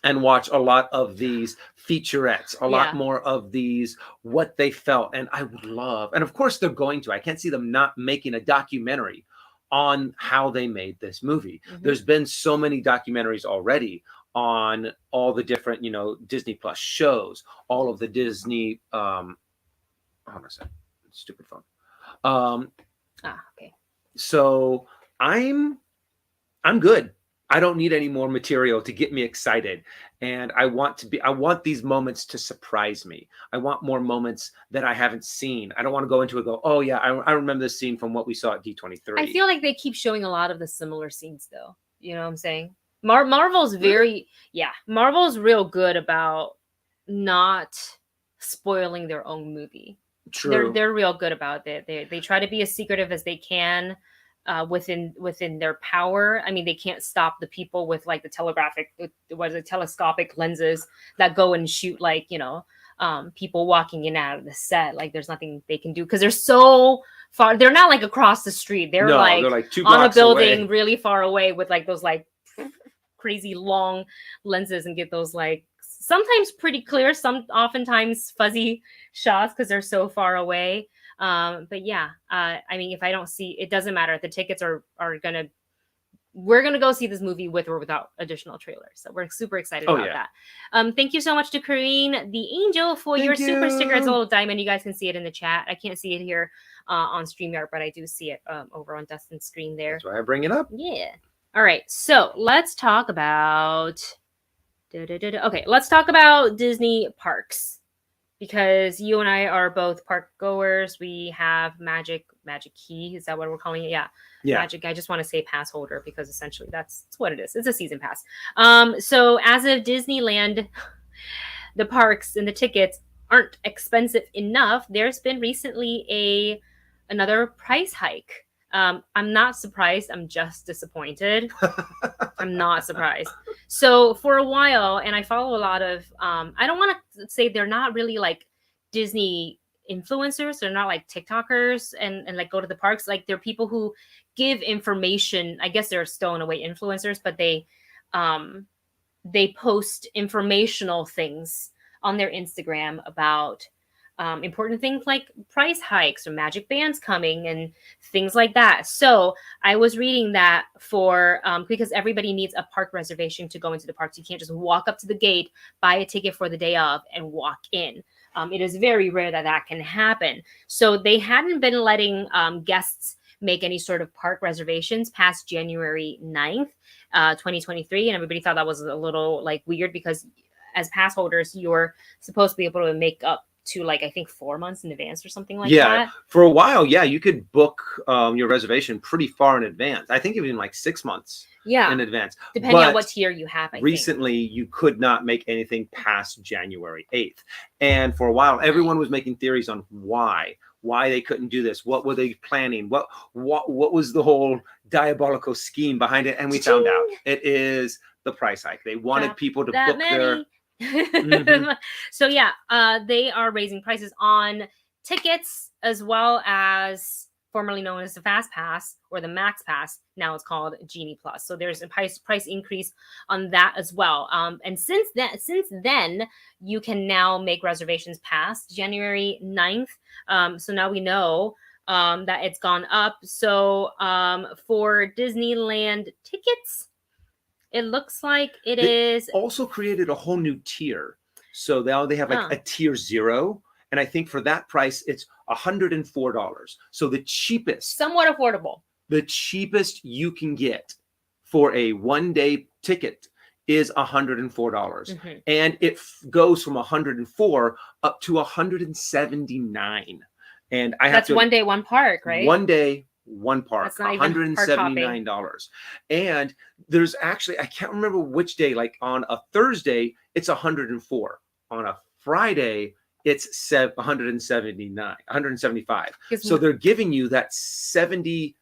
and watch a lot of these featurettes, a lot more of these, what they felt. And I would love, and of course they're going to, I can't see them not making a documentary on how they made this movie. There's been so many documentaries already on all the different, Disney Plus shows, all of the Disney, hold on a second, stupid phone. Okay. So I'm good. I don't need any more material to get me excited. And I want these moments to surprise me. I want more moments that I haven't seen. I don't want to go into it and go, oh yeah, I remember this scene from what we saw at D23. I feel like they keep showing a lot of the similar scenes though. You know what I'm saying? Marvel's Marvel's real good about not spoiling their own movie. True. They're real good about it. They try to be as secretive as they can. Within their power. I mean, they can't stop the people with like the telescopic lenses that go and shoot like, people walking in and out of the set. Like there's nothing they can do because they're so far. They're not like across the street. They're like 2 blocks on a building away. Really far away with like those like crazy long lenses and get those like sometimes pretty clear, oftentimes fuzzy shots because they're so far away. But yeah, I mean, if I don't see, it doesn't matter. The tickets we're gonna go see this movie with or without additional trailers. So we're super excited about that. Thank you so much to Kareen the Angel for your super sticker. It's a little diamond. You guys can see it in the chat. I can't see it here on StreamYard, but I do see it over on Dustin's screen there. That's why I bring it up. Yeah. All right. So let's talk about. Okay, let's talk about Disney parks. because you and I are both park goers. We have Magic Key. Is that what we're calling it? Yeah. Magic. I just want to say pass holder because essentially that's what it is. It's a season pass. So as of Disneyland, the parks and the tickets aren't expensive enough. There's been recently another price hike. I'm not surprised. I'm just disappointed. I'm not surprised. So for a while, and I follow a lot of, I don't want to say they're not really like Disney influencers. They're not like TikTokers and like go to the parks. Like they're people who give information. I guess they're still in a way influencers, but they post informational things on their Instagram about important things like price hikes or Magicbands coming and things like that. So I was reading that for because everybody needs a park reservation to go into the parks. You can't just walk up to the gate, buy a ticket for the day of, and walk in. It is very rare that can happen. So they hadn't been letting guests make any sort of park reservations past January 9th, 2023. And everybody thought that was a little like weird because as pass holders, you're supposed to be able to make up to like, I think 4 months in advance or something like that. Yeah, for a while, you could book your reservation pretty far in advance. I think even like 6 months in advance. Depending on what tier you have, recently, you could not make anything past January 8th. And for a while, everyone was making theories on why they couldn't do this. What were they planning? What was the whole diabolical scheme behind it? And we found out it is the price hike. They wanted people to book their... So yeah, they are raising prices on tickets as well as formerly known as the Fast Pass or the Max Pass. Now it's called Genie Plus. So there's a price increase on that as well. And since then, you can now make reservations past January 9th. So now we know that it's gone up. So for Disneyland tickets, it looks like they also created a whole new tier. So now they have like a tier 0. And I think for that price, it's $104. So the cheapest. Somewhat affordable. The cheapest you can get for a one-day ticket is $104. And it goes from 104 up to 179. And that's 1 day, one park, right? 1 day, one park, $179. And there's actually, I can't remember which day, like on a Thursday, it's 104. On a Friday, it's 175. So they're giving you that $75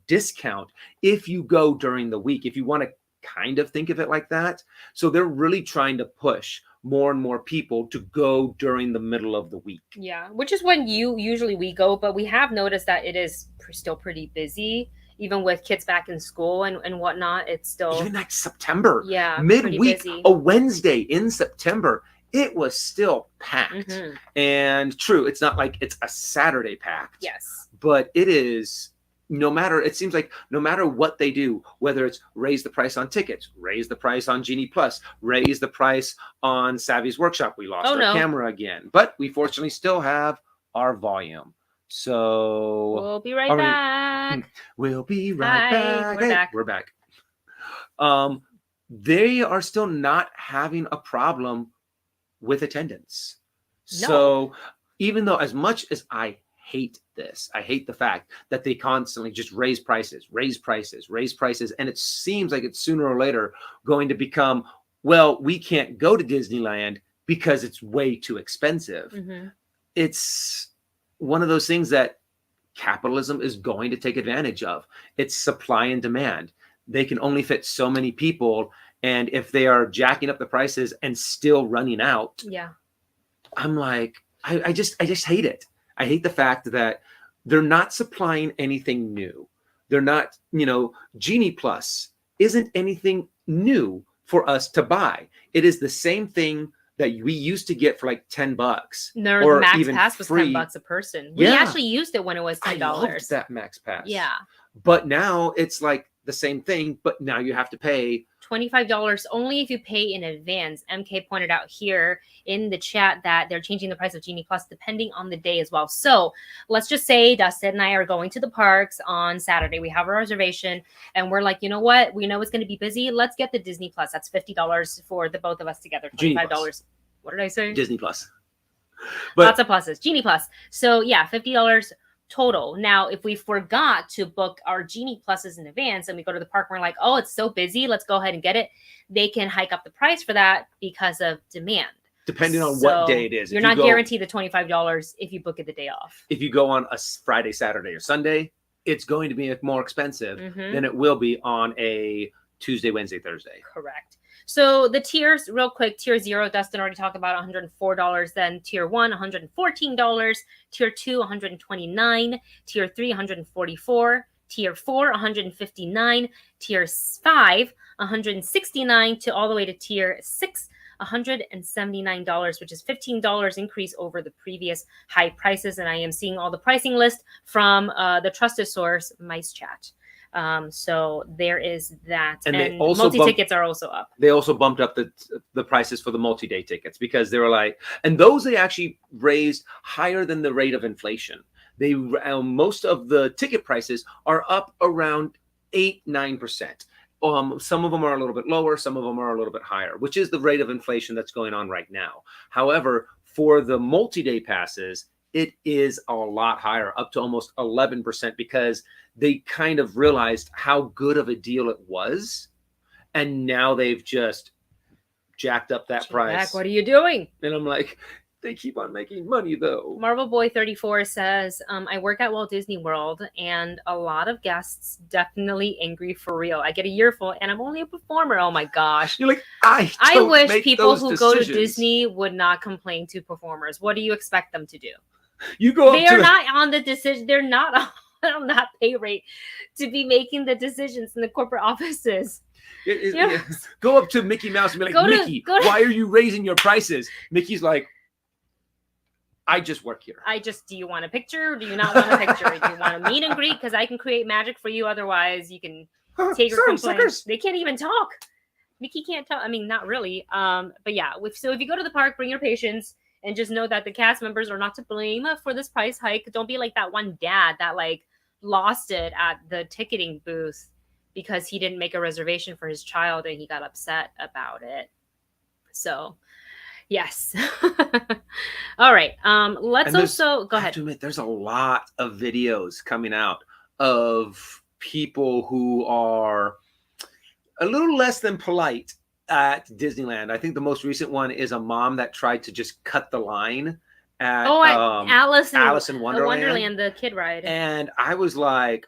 discount if you go during the week, if you want to kind of think of it like that. So they're really trying to push more and more people to go during the middle of the week. Yeah, which is when usually we go, but we have noticed that it is still pretty busy, even with kids back in school and whatnot. It's still even like September. Yeah, midweek, a Wednesday in September, it was still packed. And true, it's not like it's a Saturday packed. Yes, but it is. It seems like no matter what they do, whether it's raise the price on tickets, raise the price on Genie Plus, raise the price on Savvy's Workshop. We lost our camera again, but we fortunately still have our volume. So we'll be right back. We'll be right back. We're back. They are still not having a problem with attendance. No. So even though as much as I hate this, I hate the fact that they constantly just raise prices. And it seems like it's sooner or later going to become, well, we can't go to Disneyland because it's way too expensive. It's one of those things that capitalism is going to take advantage of. It's supply and demand. They can only fit so many people. And if they are jacking up the prices and still running out, I'm like, I just hate it. I hate the fact that they're not supplying anything new. They're not, Genie Plus isn't anything new for us to buy. It is the same thing that we used to get for like $10. Or the Max Pass was $10 a person. We actually used it when it was $10. I loved that Max Pass. Yeah. But now it's like the same thing, but now you have to pay $25 only if you pay in advance. MK pointed out here in the chat that they're changing the price of Genie Plus depending on the day as well. So let's just say Dustin and I are going to the parks on Saturday. We have a reservation and we're like, you know what? We know it's going to be busy. Let's get the Disney Plus. That's $50 for the both of us together. $25. What did I say? Disney Plus. But lots of pluses. Genie Plus. So yeah, $50 total. Now, if we forgot to book our Genie Pluses in advance and we go to the park and we're like, oh, it's so busy, let's go ahead and get it, they can hike up the price for that because of demand. Depending on what day it is. You're not guaranteed the $25 if you book it the day off. If you go on a Friday, Saturday, or Sunday, it's going to be more expensive than it will be on a Tuesday, Wednesday, Thursday. Correct. So the tiers, real quick, tier 0, Dustin already talked about $104. Then tier 1, $114. Tier 2, $129. Tier 3, $144. Tier 4, $159. Tier 5, $169 to all the way to tier 6, $179, which is $15 increase over the previous high prices. And I am seeing all the pricing list from the trusted source, Mice Chat. So there is that. And they also multi-tickets are also up. They also bumped up the prices for the multi-day tickets because they were like, and those they actually raised higher than the rate of inflation. They most of the ticket prices are up around 8-9%. Some of them are a little bit lower, some of them are a little bit higher, which is the rate of inflation that's going on right now. However, for the multi-day passes, it is a lot higher, up to almost 11%, because they kind of realized how good of a deal it was. And now they've just jacked up that price. What are you doing? And I'm like, they keep on making money, though. Marvel Boy 34 says, I work at Walt Disney World, and a lot of guests definitely angry for real. I get a earful, and I'm only a performer. Oh, my gosh. You're like, I wish people who go to Disney would not complain to performers. What do you expect them to do? You go up They are not on the decision. They're not on that pay rate to be making the decisions in the corporate offices. Yes. Go up to Mickey Mouse and be like, Mickey, why are you raising your prices? Mickey's like, I just work here. Do you want a picture? Or do you not want a picture? Do you want a meet and greet? Because I can create magic for you. Otherwise, you can take your complaints. They can't even talk. Mickey can't talk. I mean, not really. But yeah, so if you go to the park, bring your patients and just know that the cast members are not to blame for this price hike. Don't be like that one dad that lost it at the ticketing booth because he didn't make a reservation for his child and he got upset about it. So yes. All right. Let's also go ahead. I have to admit, there's a lot of videos coming out of people who are a little less than polite at Disneyland. I think the most recent one is a mom that tried to just cut the line at Alice in Wonderland, the kid ride. And I was like,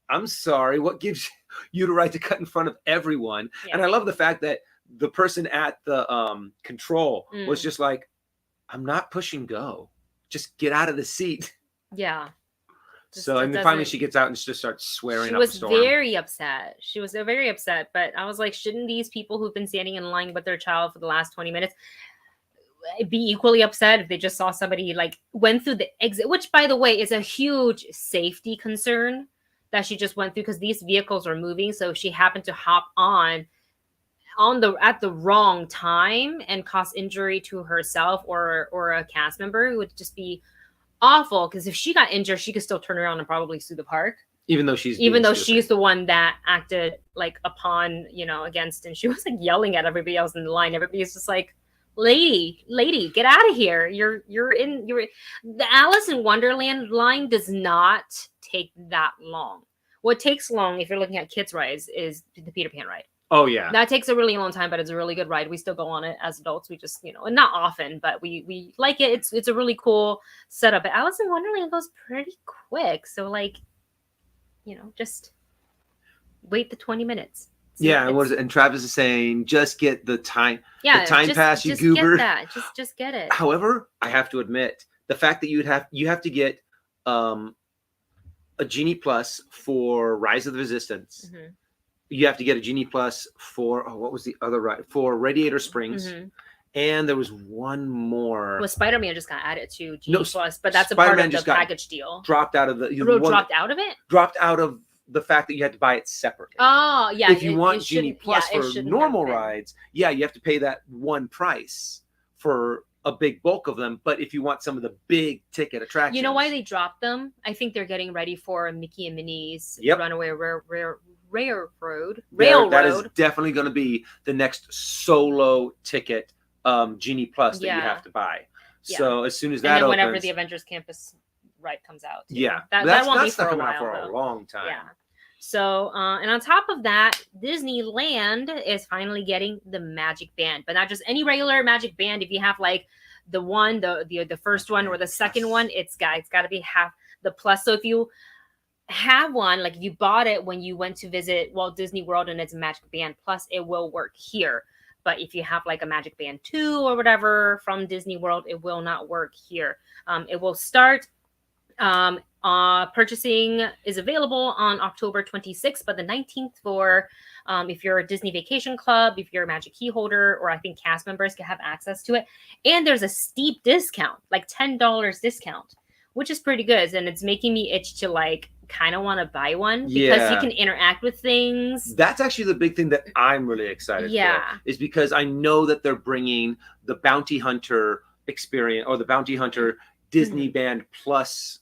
I'm sorry, what gives you the right to cut in front of everyone? Yeah. And I love the fact that the person at the control was just like, I'm not pushing go. Just get out of the seat. Yeah. Finally she gets out and just starts swearing. She was very upset. She was very upset. But I was like, shouldn't these people who've been standing in line with their child for the last 20 minutes be equally upset if they just saw somebody went through the exit, which, by the way, is a huge safety concern that she just went through because these vehicles are moving. So if she happened to hop at the wrong time and cause injury to herself or a cast member, it would just be awful. Because if she got injured, she could still turn around and probably sue the park, even though she's the one that acted upon against, and she was yelling at everybody else in the line. Everybody's just like, lady, get out of here. The Alice in Wonderland line does not take that long. What takes long, if you're looking at kids rides, is the Peter Pan ride. Oh, yeah. That takes a really long time, but it's a really good ride. We still go on it as adults. We just, not often, but we like it. It's a really cool setup. But Alice in Wonderland goes pretty quick. So, just wait the 20 minutes. Yeah, and Travis is saying, just get the time pass, you goober. Get that. Just get it. However, I have to admit, the fact that you have to get a Genie Plus for Rise of the Resistance. Mm-hmm. You have to get a Genie Plus for, what was the other ride? For Radiator Springs. Mm-hmm. And there was one more. Well, Spider-Man just got added to Genie Plus, but that's a part of the package deal. Dropped out of the... dropped out of it? Dropped out of the fact that you had to buy it separately. Oh, yeah. If you want Genie Plus for normal rides, you have to pay that one price for a big bulk of them. But if you want some of the big ticket attractions... You know why they dropped them? I think they're getting ready for Mickey and Minnie's Runaway Railroad. That is definitely going to be the next solo ticket Genie Plus that you have to buy. So as soon as that opens, whenever the Avengers Campus ride comes out. Too. Yeah, that won't be for a while, for a long time. Yeah. So, and on top of that, Disneyland is finally getting the Magicband, but not just any regular Magicband. If you have like the one, the first one or the second one, it's got to be half the plus. So if you have one, like if you bought it when you went to visit Walt Disney World and it's a Magicband Plus, it will work here. But if you have like a Magicband 2 or whatever from Disney World, it will not work here. It will start. Purchasing is available on October 26th, but the 19th for if you're a Disney Vacation Club, if you're a Magic Key holder, or I think cast members can have access to it. And there's a steep discount, like $10 discount, which is pretty good. And it's making me itch to like kind of want to buy one because you can interact with things. That's actually the big thing that I'm really excited for, is because I know that they're bringing the Bounty Hunter experience or the Bounty Hunter Disney Band Plus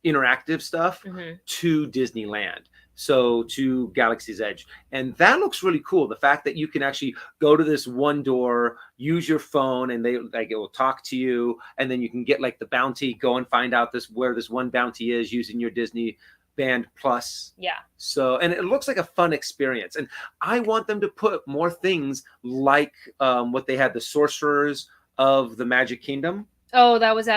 interactive stuff to Disneyland. So to Galaxy's Edge. And that looks really cool. The fact that you can actually go to this one door, use your phone, and they like it will talk to you, and then you can get like the bounty, go and find out where this one bounty is using your Disney Band Plus. Yeah. So, and it looks like a fun experience. And I want them to put more things like what they had, the Sorcerers of the Magic Kingdom. Oh, that was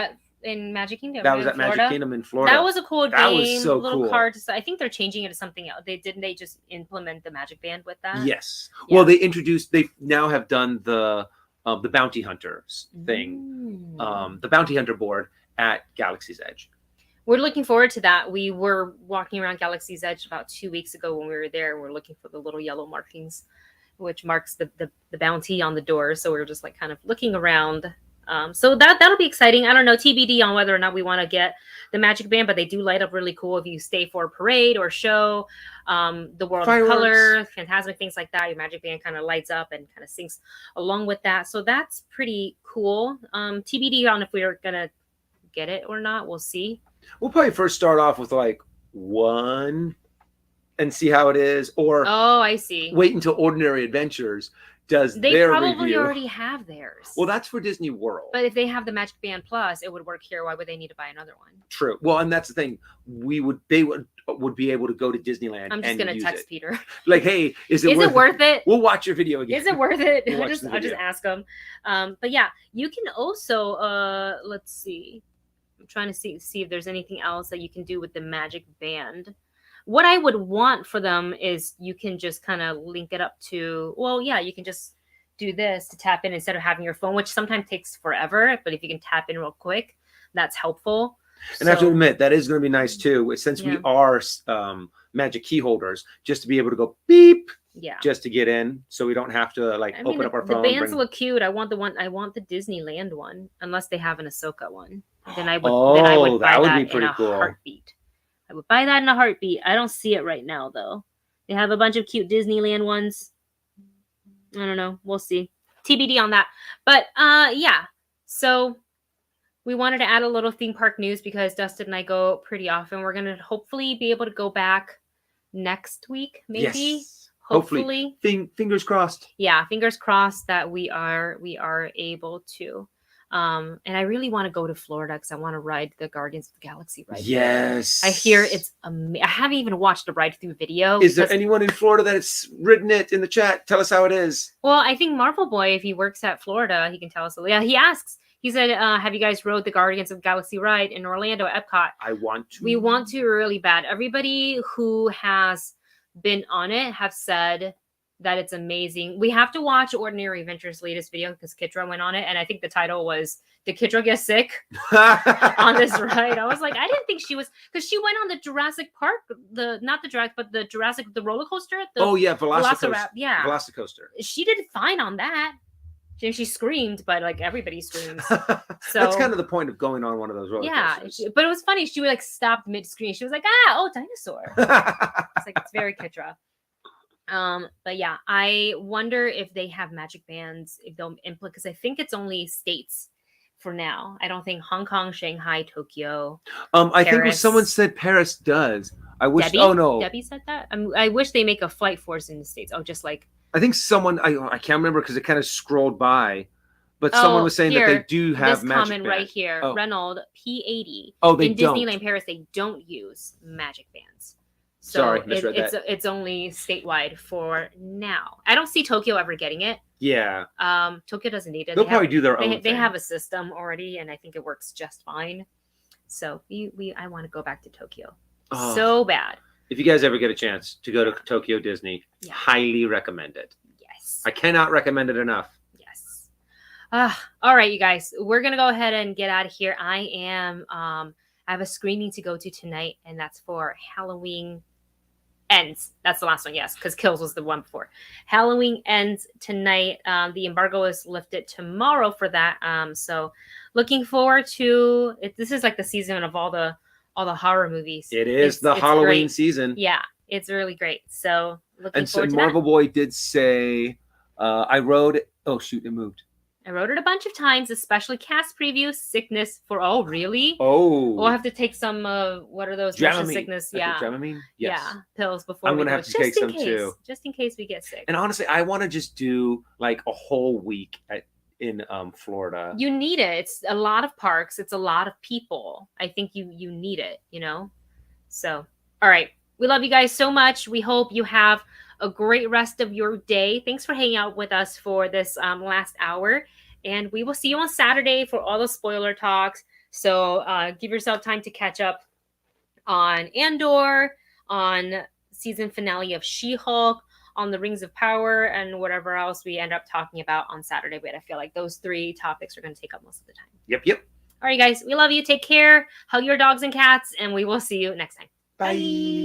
in Magic Kingdom. That was at Florida? Magic Kingdom in Florida. That was a cool game. That was so little cards. I think they're changing it to something else. They just implement the Magicband with that? Yes. Yeah. Well, they now have done the Bounty Hunters thing, the Bounty Hunter board at Galaxy's Edge. We're looking forward to that. We were walking around Galaxy's Edge about 2 weeks ago when we were there. We're looking for the little yellow markings, which marks the bounty on the door. So we were just like kind of looking around. So that'll be exciting. I don't know, TBD on whether or not we want to get the Magicband, but they do light up really cool if you stay for a parade or show. The World of Color, Fantasmic, things like that. Your Magicband kind of lights up and kind of syncs along with that. So that's pretty cool. TBD on if we're gonna get it or not. We'll see. We'll probably first start off with like one and see how it is, or I see. Wait until Ordinary Adventures does they their probably review. Already have theirs. Well, that's for Disney World. But if they have the Magicband Plus, it would work here. Why would they need to buy another one? True. Well, and that's the thing. They would be able to go to Disneyland. I'm just gonna text Peter. Like, hey, is it worth it? We'll watch your video again. Is it worth it? I'll just ask them. But yeah, you can also let's see. I'm trying to see if there's anything else that you can do with the Magicband. What I would want for them is you can just kind of link it up to, you can just do this to tap in instead of having your phone, which sometimes takes forever. But if you can tap in real quick, that's helpful. And I have to admit, that is going to be nice too, since we are Magic Key holders, just to be able to go beep, just to get in, so we don't have to open up our phone. The bands look cute. I want the Disneyland one, unless they have an Ahsoka one. Then I would buy that in a heartbeat. I would buy that in a heartbeat. I don't see it right now, though. They have a bunch of cute Disneyland ones. I don't know. We'll see. TBD on that. But, So we wanted to add a little theme park news because Dustin and I go pretty often. We're going to hopefully be able to go back next week, maybe. Yes. Hopefully. Fingers crossed. Yeah, fingers crossed that we are able to. And I really want to go to Florida because I want to ride the Guardians of the Galaxy ride. Yes. I hear it's amazing. I haven't even watched a ride through video. Is there anyone in Florida that's ridden it in the chat? Tell us how it is. Well, I think Marvel Boy, if he works at Florida, he can tell us. Yeah, he asks. He said, have you guys rode the Guardians of the Galaxy ride in Orlando at Epcot? I want to. We want to really bad. Everybody who has been on it have said that it's amazing. We have to watch Ordinary Adventures' latest video because Kitra went on it, and I think the title was "Did Kitra Get Sick on this ride?" I was like, I didn't think she was, because she went on the Jurassic Park, the roller coaster. Velocicoaster. Yeah, Velocicoaster. She did fine on that. She screamed, but everybody screams. So that's kind of the point of going on one of those roller coasters. Yeah, but it was funny. She would stop mid-screen. She was like, dinosaur. It's very Kitra. But yeah, I wonder if they have Magicbands, if they'll implement, because I think it's only states for now. I don't think Hong Kong, Shanghai, Tokyo. I think someone said Paris does. I wish. Debbie? Oh no, Debbie said that. I wish they make a flight force in the states. Oh, just like I think someone, I can't remember because it kind of scrolled by, but someone was saying that they do have this Magicband. Comment right here, Reynold P80. Oh, they in don't. Disneyland Paris, they don't use Magicbands. So sorry, misread that. It's only statewide for now. I don't see Tokyo ever getting it. Yeah. Tokyo doesn't need it. They'll probably do their own thing. They have a system already, and I think it works just fine. So I want to go back to Tokyo so bad. If you guys ever get a chance to go to Tokyo Disney, highly recommend it. Yes. I cannot recommend it enough. Yes. All right, you guys. We're going to go ahead and get out of here. I have a screening to go to tonight, and that's for Halloween Ends. That's the last one, yes, because Kills was the one before. Halloween Ends tonight. The embargo is lifted tomorrow for that. So looking forward to it. This is like the season of all the horror movies. It's the Halloween season. Yeah, it's really great. So looking forward to Marvel Boy did say, I wrote it. Oh shoot, it moved. I wrote it a bunch of times, especially cast preview, sickness for, really? Oh. We'll have to take some, what are those? Dramamine. Sickness. Yeah. Dramamine? Yes. Yeah, pills before I'm going to have to take some too. Just in case we get sick. And honestly, I want to just do like a whole week in Florida. You need it. It's a lot of parks. It's a lot of people. I think you need it, So, all right. We love you guys so much. We hope you have a great rest of your day. Thanks for hanging out with us for this last hour. And we will see you on Saturday for all the spoiler talks. So give yourself time to catch up on Andor, on season finale of She-Hulk, on the Rings of Power, and whatever else we end up talking about on Saturday. But I feel like those 3 topics are going to take up most of the time. Yep. All right, guys. We love you. Take care. Hug your dogs and cats. And we will see you next time. Bye.